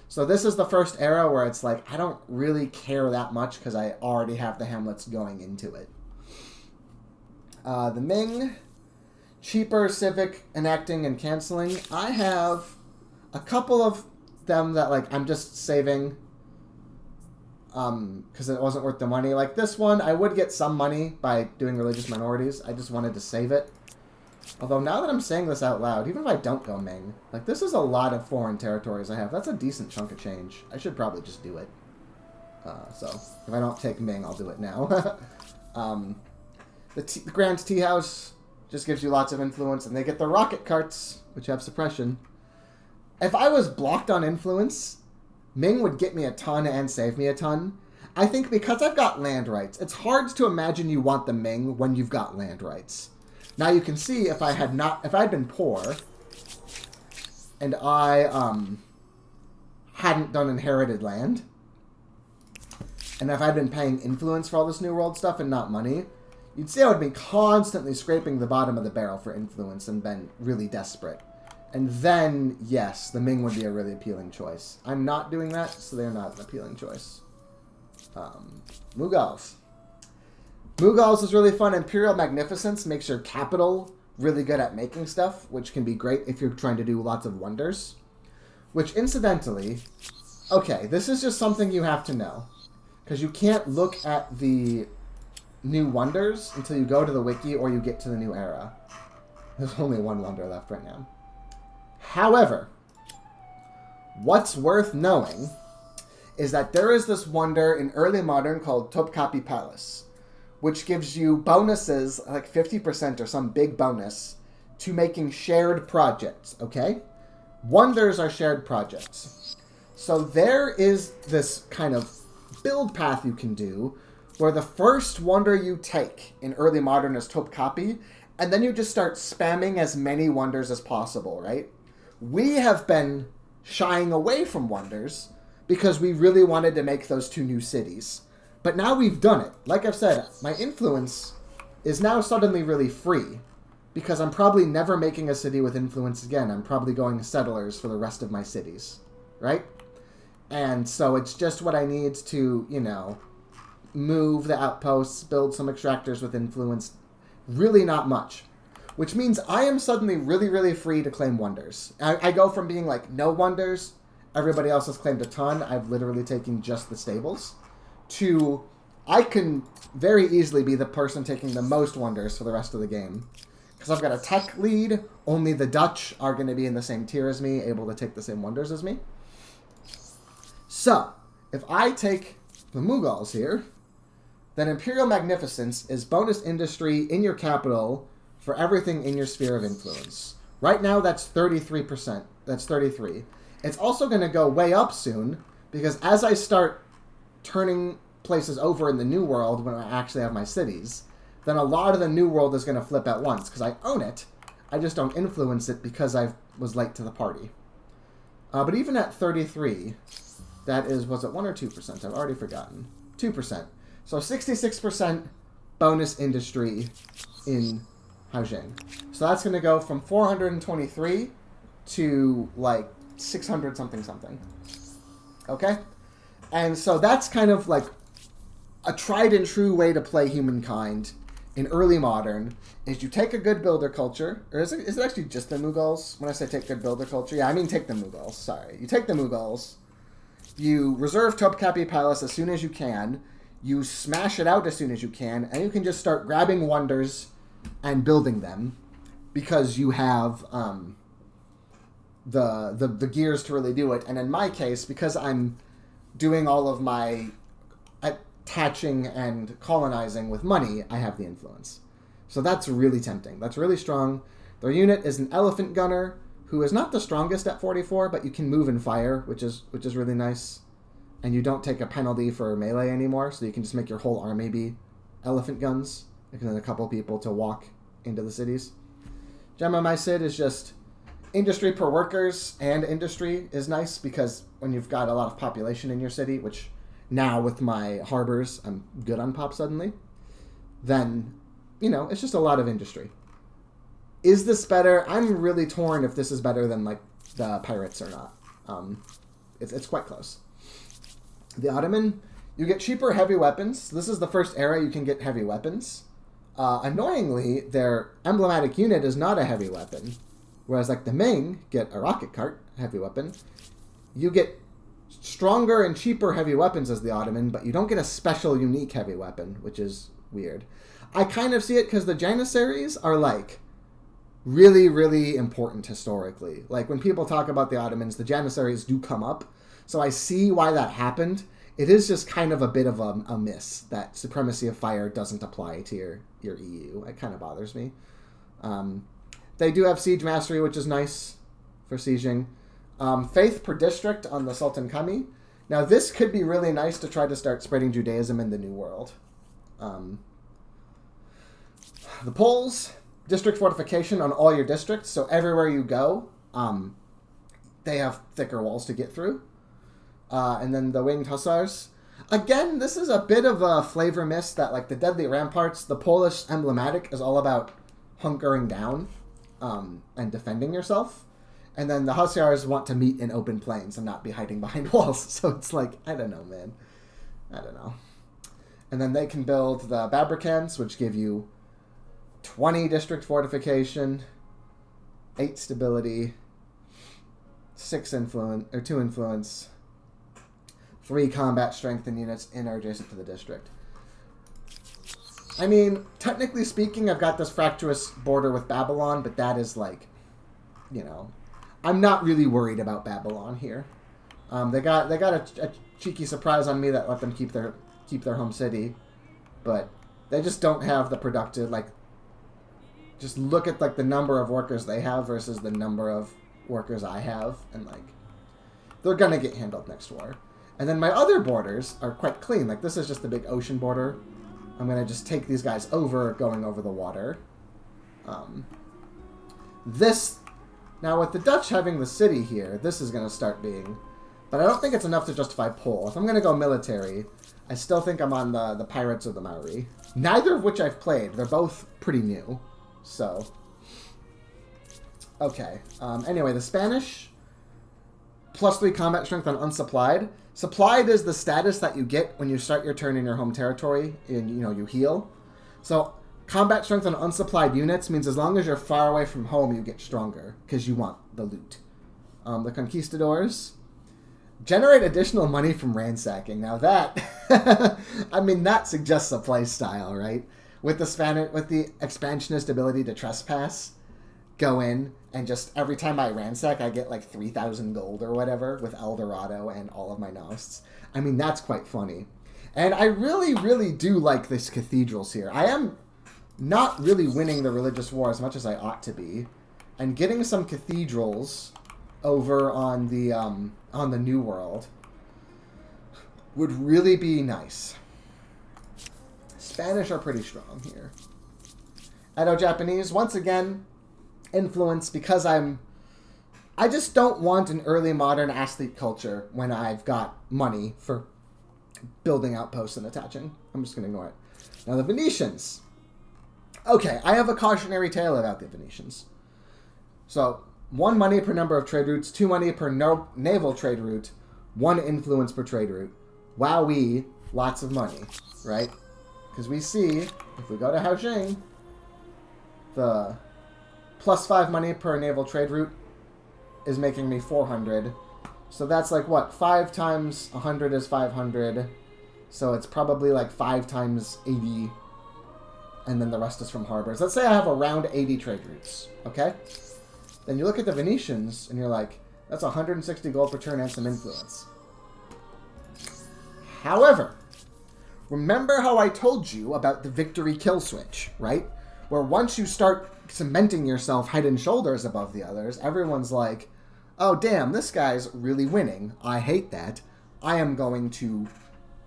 So this is the first era where it's like, I don't really care that much because I already have the hamlets going into it. The Ming, cheaper, civic, enacting, and canceling. I have a couple of them that, like, I'm just saving because it wasn't worth the money. Like this one, I would get some money by doing religious minorities. I just wanted to save it. Although now that I'm saying this out loud, even if I don't go Ming, like this is a lot of foreign territories I have. That's a decent chunk of change. I should probably just do it. So if I don't take Ming, I'll do it now. The Grand Tea House just gives you lots of influence, and they get the rocket carts, which have suppression. If I was blocked on influence, Ming would get me a ton and save me a ton. I think because I've got land rights, it's hard to imagine you want the Ming when you've got land rights. Now you can see if I'd been poor and I hadn't done inherited land, and if I'd been paying influence for all this New World stuff and not money, you'd see I would be constantly scraping the bottom of the barrel for influence and been really desperate. And then, yes, the Ming would be a really appealing choice. I'm not doing that, so they're not an appealing choice. Mughals. Mughals is really fun. Imperial Magnificence makes your capital really good at making stuff, which can be great if you're trying to do lots of wonders. Which, incidentally, okay, this is just something you have to know. Because you can't look at the new wonders until you go to the wiki or you get to the new era. There's only one wonder left right now. However, what's worth knowing is that there is this wonder in early modern called Topkapi Palace, which gives you bonuses, like 50% or some big bonus, to making shared projects, okay? Wonders are shared projects. So there is this kind of build path you can do where the first wonder you take in early modern is Topkapi, and then you just start spamming as many wonders as possible, right? We have been shying away from wonders because we really wanted to make those two new cities. But now we've done it. Like I've said, my influence is now suddenly really free because I'm probably never making a city with influence again. I'm probably going settlers for the rest of my cities, right? And so it's just what I need to, you know, move the outposts, build some extractors with influence. Really not much. Which means I am suddenly really, really free to claim wonders. I go from being like, no wonders, everybody else has claimed a ton, I've literally taken just the stables, to I can very easily be the person taking the most wonders for the rest of the game. Because I've got a tech lead, only the Dutch are going to be in the same tier as me, able to take the same wonders as me. So, if I take the Mughals here, then Imperial Magnificence is bonus industry in your capital for everything in your sphere of influence. Right now, that's 33%. That's 33. It's also going to go way up soon, because as I start turning places over in the New World when I actually have my cities, then a lot of the New World is going to flip at once, because I own it. I just don't influence it because I was late to the party. But even at 33, that is, was it 1 or 2%? I've already forgotten. 2%. So 66% bonus industry in Haojing. So that's going to go from 423 to like 600 something. Okay? And so that's kind of like a tried and true way to play Humankind in early modern is you take a good builder culture, or is it actually just the Mughals? When I say take good builder culture, yeah, I mean take the Mughals, sorry. You take the Mughals, you reserve Topkapi Palace as soon as you can, You smash it out as soon as you can, and you can just start grabbing wonders and building them because you have the gears to really do it. And in my case, because I'm doing all of my attaching and colonizing with money, I have the influence. So that's really tempting. That's really strong. Their unit is an elephant gunner who is not the strongest at 44, but you can move and fire, which is really nice. And you don't take a penalty for melee anymore, so you can just make your whole army be elephant guns, and then a couple people to walk into the cities. Gemma My Cid is just industry per workers, and industry is nice because when you've got a lot of population in your city, which now with my harbors I'm good on pop suddenly, then, you know, it's just a lot of industry. Is this better? I'm really torn if this is better than, like, the pirates or not. It's quite close. The Ottoman, you get cheaper heavy weapons. This is the first era you can get heavy weapons. Annoyingly, their emblematic unit is not a heavy weapon. Whereas, like, the Ming get a rocket cart, heavy weapon. You get stronger and cheaper heavy weapons as the Ottoman, but you don't get a special, unique heavy weapon, which is weird. I kind of see it because the Janissaries are, like, really, really important historically. Like, when people talk about the Ottomans, the Janissaries do come up. So I see why that happened. It is just kind of a bit of a miss that Supremacy of Fire doesn't apply to your EU. It kind of bothers me. They do have Siege Mastery, which is nice for sieging. Faith per district on the Sultan Kami. Now, this could be really nice to try to start spreading Judaism in the New World. The Poles, district fortification on all your districts. So everywhere you go, they have thicker walls to get through. And then the Winged Hussars. Again, this is a bit of a flavor miss that, like, the Deadly Ramparts, the Polish emblematic is all about hunkering down and defending yourself. And then the Hussars want to meet in open plains and not be hiding behind walls. So it's like, I don't know, man. I don't know. And then they can build the Babrikans, which give you 20 district fortification, 8 stability, 6 influence, or 2 influence, 3 combat strength in units in or adjacent to the district. I mean, technically speaking, I've got this fractious border with Babylon, but that is like, you know, I'm not really worried about Babylon here. They got a cheeky surprise on me that let them keep their home city, but they just don't have the productive, like, just look at, like, the number of workers they have versus the number of workers I have, and, like, they're gonna get handled next war. And then my other borders are quite clean. Like, this is just a big ocean border. I'm gonna just take these guys over, going over the water. Now with the Dutch having the city here, this is gonna start being, but I don't think it's enough to justify Pole. If I'm gonna go military, I still think I'm on the Pirates or the Maori. Neither of which I've played. They're both pretty new. So, okay. Anyway, the Spanish, +3 combat strength on unsupplied. Supplied is the status that you get when you start your turn in your home territory and, you know, you heal. So, combat strength on unsupplied units means as long as you're far away from home, you get stronger because you want the loot. The Conquistadors generate additional money from ransacking. Now that, I mean, that suggests a play style, right? With the expansionist ability to trespass, go in and just every time I ransack, I get like 3,000 gold or whatever with El Dorado and all of my Nosts. I mean, that's quite funny. And I really, really do like these cathedrals here. I am not really winning the religious war as much as I ought to be. And getting some cathedrals over on the New World would really be nice. Spanish are pretty strong here. Edo-Japanese, once again, influence because I just don't want an early modern athlete culture when I've got money for building outposts and attaching. I'm just going to ignore it. Now the Venetians. Okay, I have a cautionary tale about the Venetians. So, 1 money per number of trade routes, 2 money per naval trade route, 1 influence per trade route. Wowee, lots of money, right? Because we see, if we go to Haojing, the +5 money per naval trade route is making me 400. So that's like, what, 5 times 100 is 500. So it's probably like 5 times 80, and then the rest is from harbors. Let's say I have around 80 trade routes, okay? Then you look at the Venetians, and you're like, that's 160 gold per turn and some influence. However, remember how I told you about the victory kill switch, right? Where once you start cementing yourself head and shoulders above the others, everyone's like, oh damn, this guy's really winning. I hate that. I am going to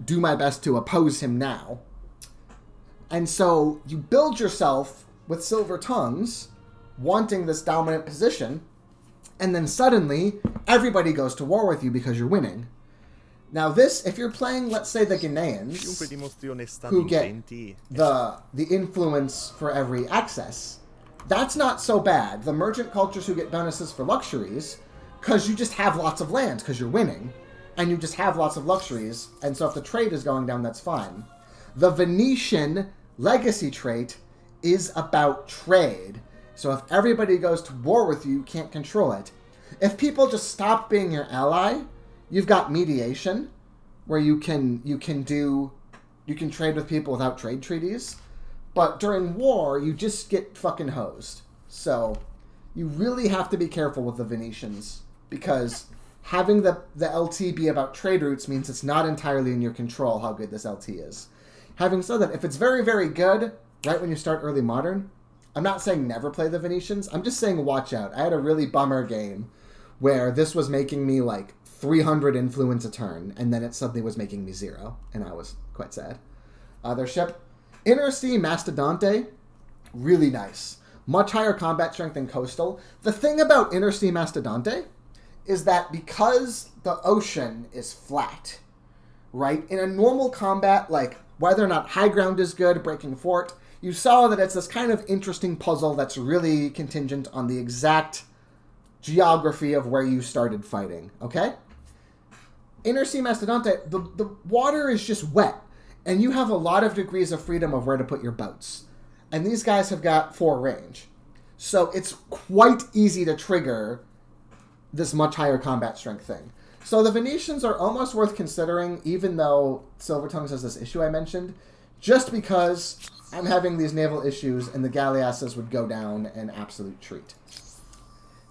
do my best to oppose him now. And so you build yourself with silver tongues, wanting this dominant position, and then suddenly everybody goes to war with you because you're winning. Now this, if you're playing, let's say, the Ghanaians, who get the influence for every access, that's not so bad. The merchant cultures who get bonuses for luxuries, because you just have lots of land, because you're winning, and you just have lots of luxuries, and so if the trade is going down, that's fine. The Venetian legacy trait is about trade. So if everybody goes to war with you, you can't control it. If people just stop being your ally, you've got mediation, where you can trade with people without trade treaties. But during war, you just get fucking hosed. So you really have to be careful with the Venetians, because having the LT be about trade routes means it's not entirely in your control how good this LT is. Having said that, if it's very, very good, right when you start early modern, I'm not saying never play the Venetians. I'm just saying watch out. I had a really bummer game where this was making me like 300 influence a turn, and then it suddenly was making me 0, and I was quite sad. Their ship, Inner Sea Mastodonte, really nice. Much higher combat strength than Coastal. The thing about Inner Sea Mastodonte is that because the ocean is flat, right? In a normal combat, like whether or not high ground is good, breaking fort, you saw that it's this kind of interesting puzzle that's really contingent on the exact geography of where you started fighting, okay? Inner Sea Mastodonte, the water is just wet, and you have a lot of degrees of freedom of where to put your boats. And these guys have got 4 range. So it's quite easy to trigger this much higher combat strength thing. So the Venetians are almost worth considering, even though Silver Tongues has this issue I mentioned, just because I'm having these naval issues and the galleasses would go down an absolute treat.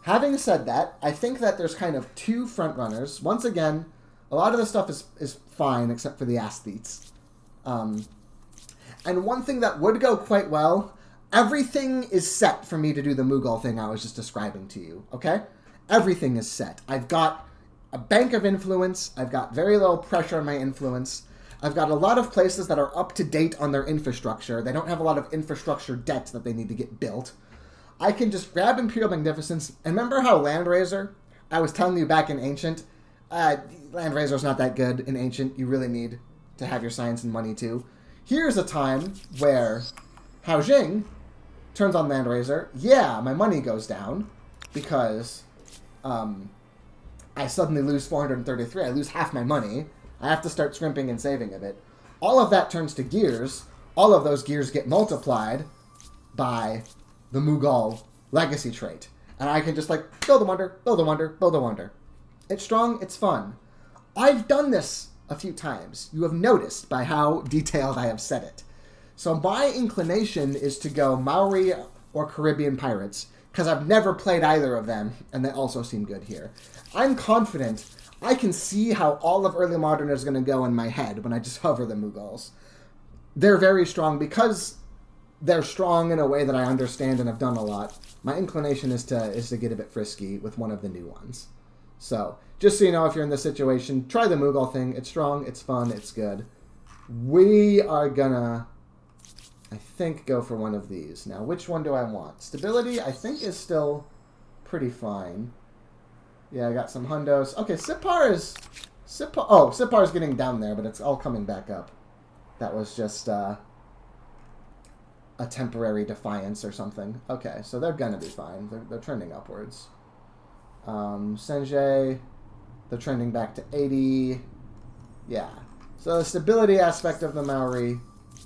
Having said that, I think that there's kind of 2 front runners. Once again, a lot of the stuff is fine except for the aesthetes. And one thing that would go quite well, everything is set for me to do the Mughal thing I was just describing to you, okay? Everything is set. I've got a bank of influence. I've got very little pressure on my influence. I've got a lot of places that are up to date on their infrastructure. They don't have a lot of infrastructure debt that they need to get built. I can just grab Imperial Magnificence. And remember how Landraiser, I was telling you back in Ancient, Landraiser's not that good in Ancient. You really need to have your science and money too. Here's a time where Hao Jing turns on Landraiser. Yeah, my money goes down because I suddenly lose 433. I lose half my money. I have to start scrimping and saving a bit. All of that turns to gears. All of those gears get multiplied by the Mughal legacy trait. And I can just like build a wonder, build a wonder, build a wonder. It's strong, it's fun. I've done this a few times. You have noticed by how detailed I have said it. So my inclination is to go Maori or Caribbean pirates, because I've never played either of them, and they also seem good here. I'm confident I can see how all of early modern is going to go in my head when I just hover the Mughals. They're very strong because they're strong in a way that I understand and have done a lot. My inclination is to get a bit frisky with one of the new ones. So, just so you know, if you're in this situation, try the Mughal thing. It's strong, it's fun, it's good. We are gonna, I think, go for one of these. Now, which one do I want? Stability, I think, is still pretty fine. Yeah, I got some hundos. Okay, Sipar is getting down there, but it's all coming back up. That was just a temporary defiance or something. Okay, so they're gonna be fine. They're trending upwards. Senjay, they're trending back to 80. Yeah. So the stability aspect of the Maori,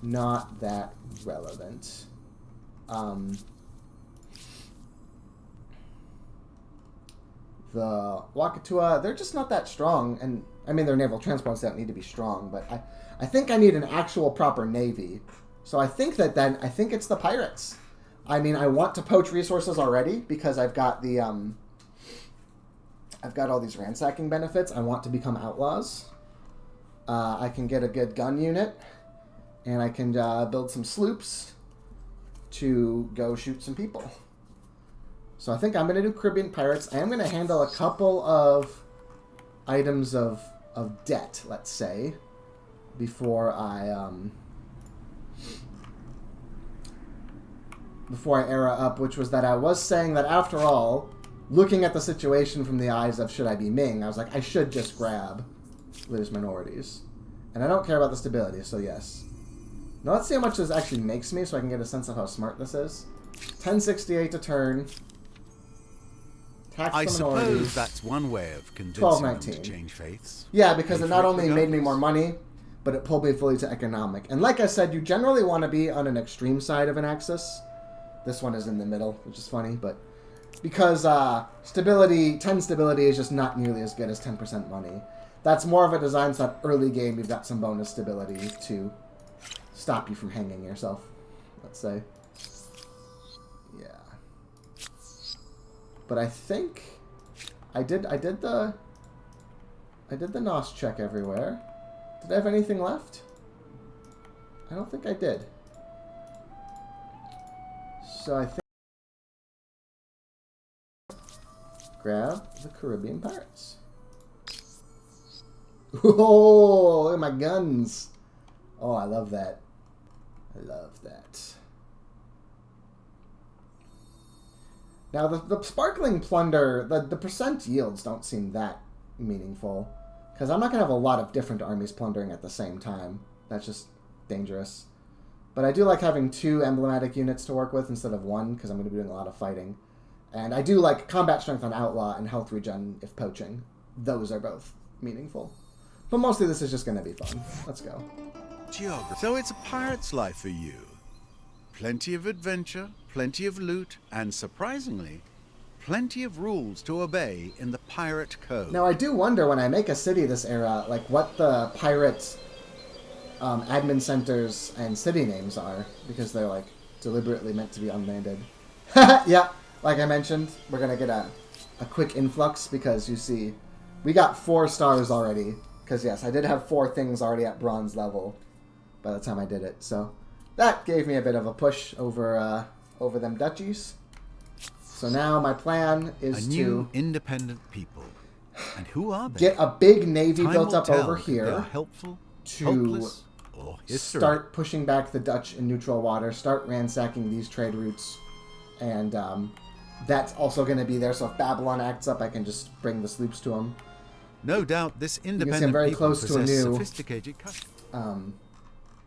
not that relevant. The Wakatua, they're just not that strong. And, I mean, their naval transports don't need to be strong, but I think I need an actual proper navy. So I think I think it's the pirates. I mean, I want to poach resources already because I've got the, I've got all these ransacking benefits. I want to become outlaws. I can get a good gun unit, and I can build some sloops to go shoot some people. So I think I'm going to do Caribbean Pirates. I am going to handle a couple of items of debt, let's say, before I era up, which was that I was saying that after all, looking at the situation from the eyes of should I be Ming, I was like, I should just grab British minorities. And I don't care about the stability, so yes. Now let's see how much this actually makes me so I can get a sense of how smart this is. 1068 to turn. Tax I the minorities. suppose that's one way of convincing them to change faiths. Yeah, because it not only made me more money, but it pulled me fully to economic. And like I said, you generally want to be on an extreme side of an axis. This one is in the middle, which is funny, but because stability, 10 stability is just not nearly as good as 10% money. That's more of a design so that early game you've got some bonus stability to stop you from hanging yourself, let's say. Yeah. But I think I did the NOS check everywhere. Did I have anything left? I don't think I did. So I think grab the Caribbean Pirates. Oh, look at my guns. Oh, I love that. I love that. Now, the sparkling plunder, the percent yields don't seem that meaningful. Because I'm not going to have a lot of different armies plundering at the same time. That's just dangerous. But I do like having 2 emblematic units to work with instead of 1, because I'm going to be doing a lot of fighting. And I do like combat strength on Outlaw and health regen if poaching. Those are both meaningful. But mostly this is just going to be fun. Let's go. Geography. So it's a pirate's life for you. Plenty of adventure, plenty of loot, and surprisingly, plenty of rules to obey in the pirate code. Now I do wonder when I make a city this era, like what the pirate admin centers and city names are, because they're like deliberately meant to be unlanded. Yeah, like I mentioned, we're gonna get a quick influx because you see, we got 4 stars already. Because yes, I did have 4 things already at bronze level by the time I did it, so that gave me a bit of a push over them duchies. So now my plan is a new independent people. And who are they? Get a big navy Time built will up tell over if here they are helpful, to hopeless, or history. start pushing back the Dutch in neutral water, start ransacking these trade routes, and that's also going to be there. So if Babylon acts up, I can just bring the sloops to them. No doubt this independent I'm very people close to a possess new sophisticated customs.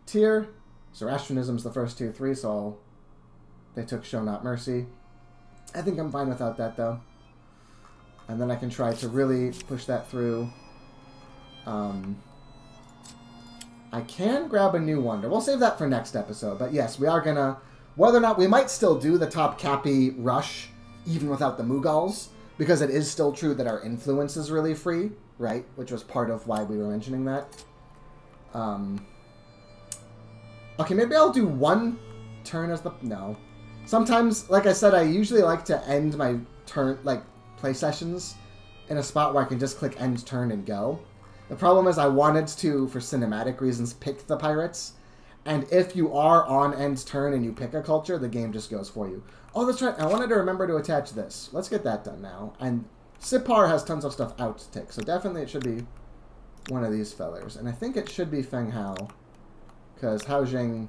tier. Zoroastrianism's the first 2, 3, so they took Show Not Mercy. I think I'm fine without that, though. And then I can try to really push that through. I can grab a new wonder. We'll save that for next episode. But yes, we are going to... Whether or not... We might still do the top Cappy rush, even without the Mughals, because it is still true that our influence is really free, right? Which was part of why we were mentioning that. Okay, maybe I'll do 1 turn as the... No. Sometimes, like I said, I usually like to end my turn, like, play sessions in a spot where I can just click end turn and go. The problem is I wanted to, for cinematic reasons, pick the pirates. And if you are on end turn and you pick a culture, the game just goes for you. Oh, that's right. I wanted to remember to attach this. Let's get that done now. And Sipar has tons of stuff out to take, so definitely it should be one of these fellers. And I think it should be Feng Hao. Because Haojing,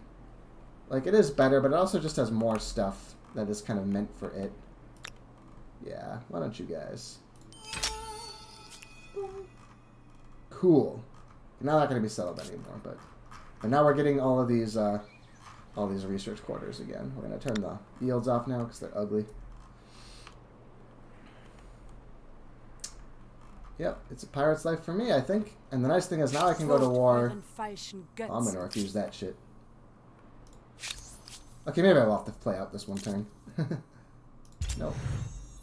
like, it is better, but it also just has more stuff that is kind of meant for it. Yeah, why don't you guys? Cool. Now not going to be settled anymore, but now we're getting all these research quarters again. We're going to turn the yields off now because they're ugly. Yep, it's a pirate's life for me, I think. And the nice thing is now I can go to war. Oh, I'm going to refuse that shit. Okay, maybe I will have to play out this one turn. Nope.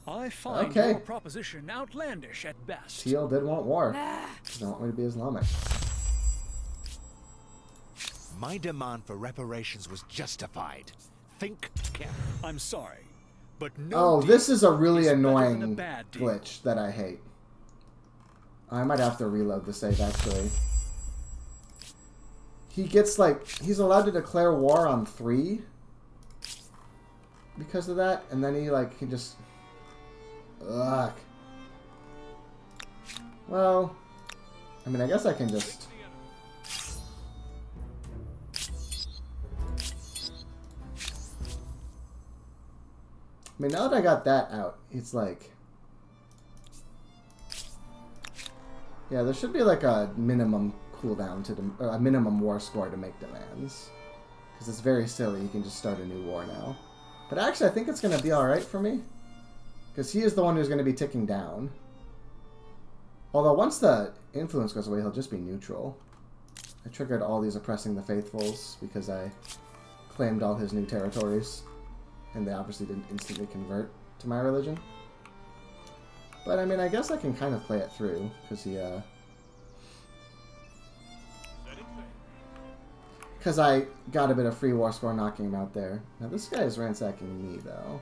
I find Okay. your proposition outlandish at best. Teal did want war. They want me to be Islamic. My demand for reparations was justified. Think carefully. I'm sorry, but no Oh, deal this is a really is better than a annoying bad deal. glitch that I hate. I might have to reload the save, actually. He gets, like, he's allowed to declare war on 3 because of that, and then he, like, can just... Ugh. Well, I mean, I guess I can just... I mean, now that I got that out, it's like... Yeah, there should be like a minimum cooldown to or a minimum war score to make demands. Because it's very silly, you can just start a new war now. But actually, I think it's going to be alright for me. Because he is the one who's going to be ticking down. Although once the influence goes away, he'll just be neutral. I triggered all these oppressing the faithfuls because I claimed all his new territories. And they obviously didn't instantly convert to my religion. But, I mean, I guess I can kind of play it through, because he, because I got a bit of free war score knocking him out there. Now, this guy is ransacking me, though.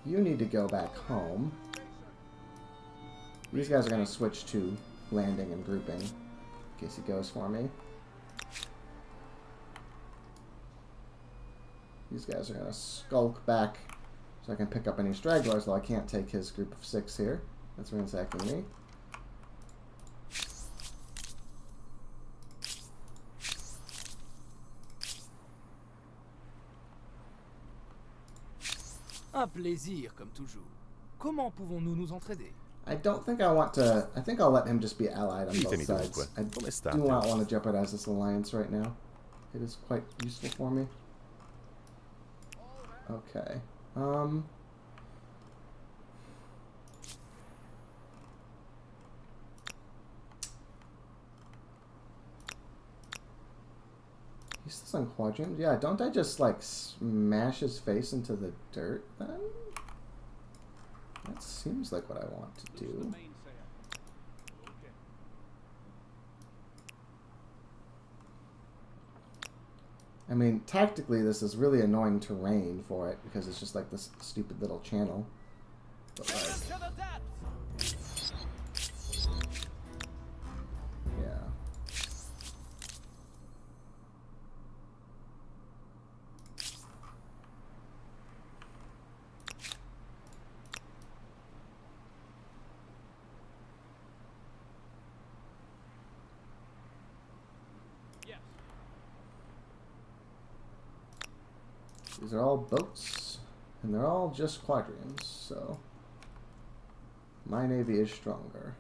You need to go back home. These guys are going to switch to landing and grouping, in case he goes for me. These guys are going to skulk back so I can pick up any stragglers, though I can't take his group of 6 here. That's ransacking me. Un plaisir, comme toujours. Comment pouvons-nous nous entraider? I don't think I want to... I think I'll let him just be allied on both Ditemi sides. dunque, I come do state? not want to jeopardize this alliance right now. It is quite useful for me. Okay. He's still on quadrant? Yeah, don't I just, like, smash his face into the dirt, then? That seems like what I want to do. I mean, tactically, this is really annoying terrain for it, because it's just like this stupid little channel. But, like... Yeah. These are all boats, and they're all just quadrians, so my navy is stronger.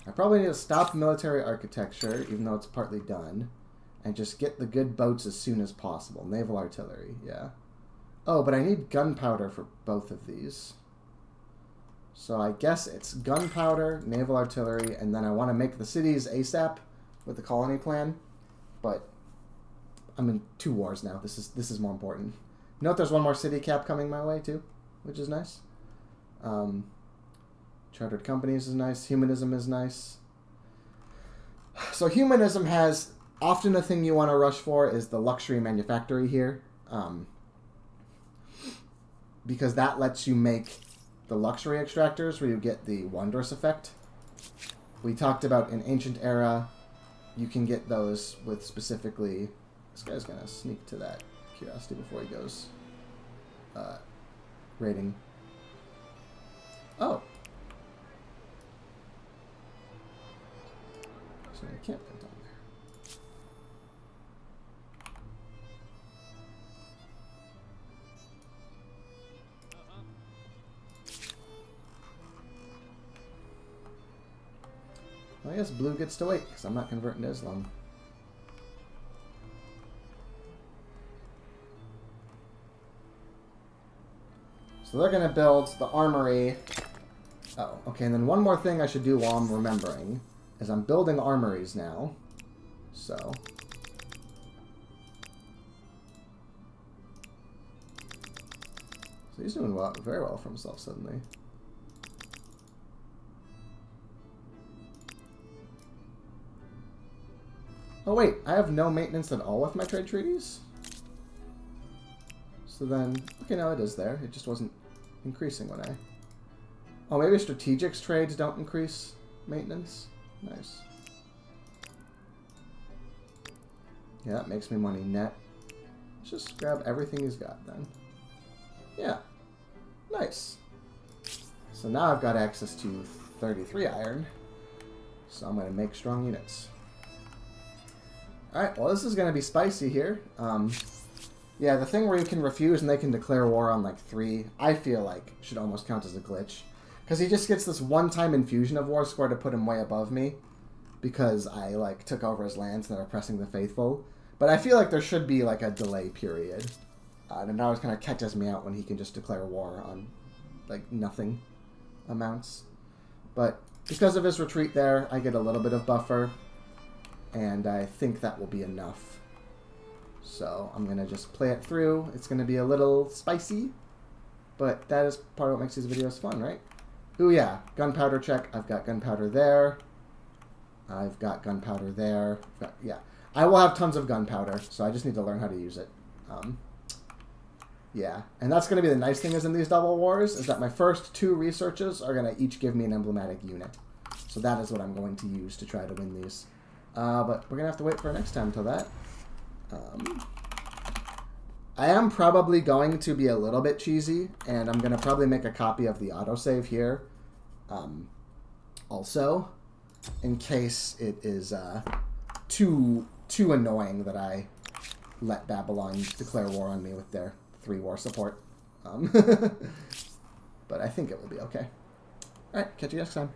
I probably need to stop military architecture, even though it's partly done, and just get the good boats as soon as possible. Naval artillery, yeah. Oh, but I need gunpowder for both of these. So I guess it's gunpowder, naval artillery, and then I want to make the cities ASAP with the colony plan, but I'm in 2 wars now. This is more important. Note there's one more city cap coming my way too, which is nice. Chartered companies is nice. Humanism is nice. So humanism has often a thing you want to rush for is the luxury manufactory here, because that lets you make the luxury extractors where you get the wondrous effect. We talked about in Ancient Era, you can get those with specifically... This guy's gonna sneak to that curiosity before he goes raiding. Oh. So I can't put down there. Well, I guess blue gets to wait because I'm not converting to Islam. So they're going to build the armory. Oh, okay, and then one more thing I should do while I'm remembering is I'm building armories now. So he's doing very well for himself suddenly. Oh wait, I have no maintenance at all with my trade treaties? So then, okay, no, it is there. It just wasn't increasing when I... Oh, maybe strategics trades don't increase maintenance? Nice. Yeah, that makes me money net. Just grab everything he's got then. Yeah. Nice. So now I've got access to 33 iron. So I'm going to make strong units. Alright, well this is going to be spicy here. Yeah, the thing where you can refuse and they can declare war on like 3, I feel like should almost count as a glitch. Because he just gets this one-time infusion of war score to put him way above me. Because I like took over his lands that are pressing the faithful. But I feel like there should be like a delay period. And it always kind of catches me out when he can just declare war on like nothing amounts. But because of his retreat there, I get a little bit of buffer. And I think that will be enough. So I'm going to just play it through. It's going to be a little spicy. But that is part of what makes these videos fun, right? Ooh, yeah. Gunpowder check. I've got gunpowder there. I've got gunpowder there. Yeah. I will have tons of gunpowder, so I just need to learn how to use it. Yeah. And that's going to be the nice thing is in these double wars, is that my first 2 researches are going to each give me an emblematic unit. So that is what I'm going to use to try to win these. But we're going to have to wait for next time until that. I am probably going to be a little bit cheesy, and I'm going to probably make a copy of the autosave here. Also, in case it is too annoying that I let Babylon declare war on me with their 3 war support. But I think it will be okay. Alright, catch you next time.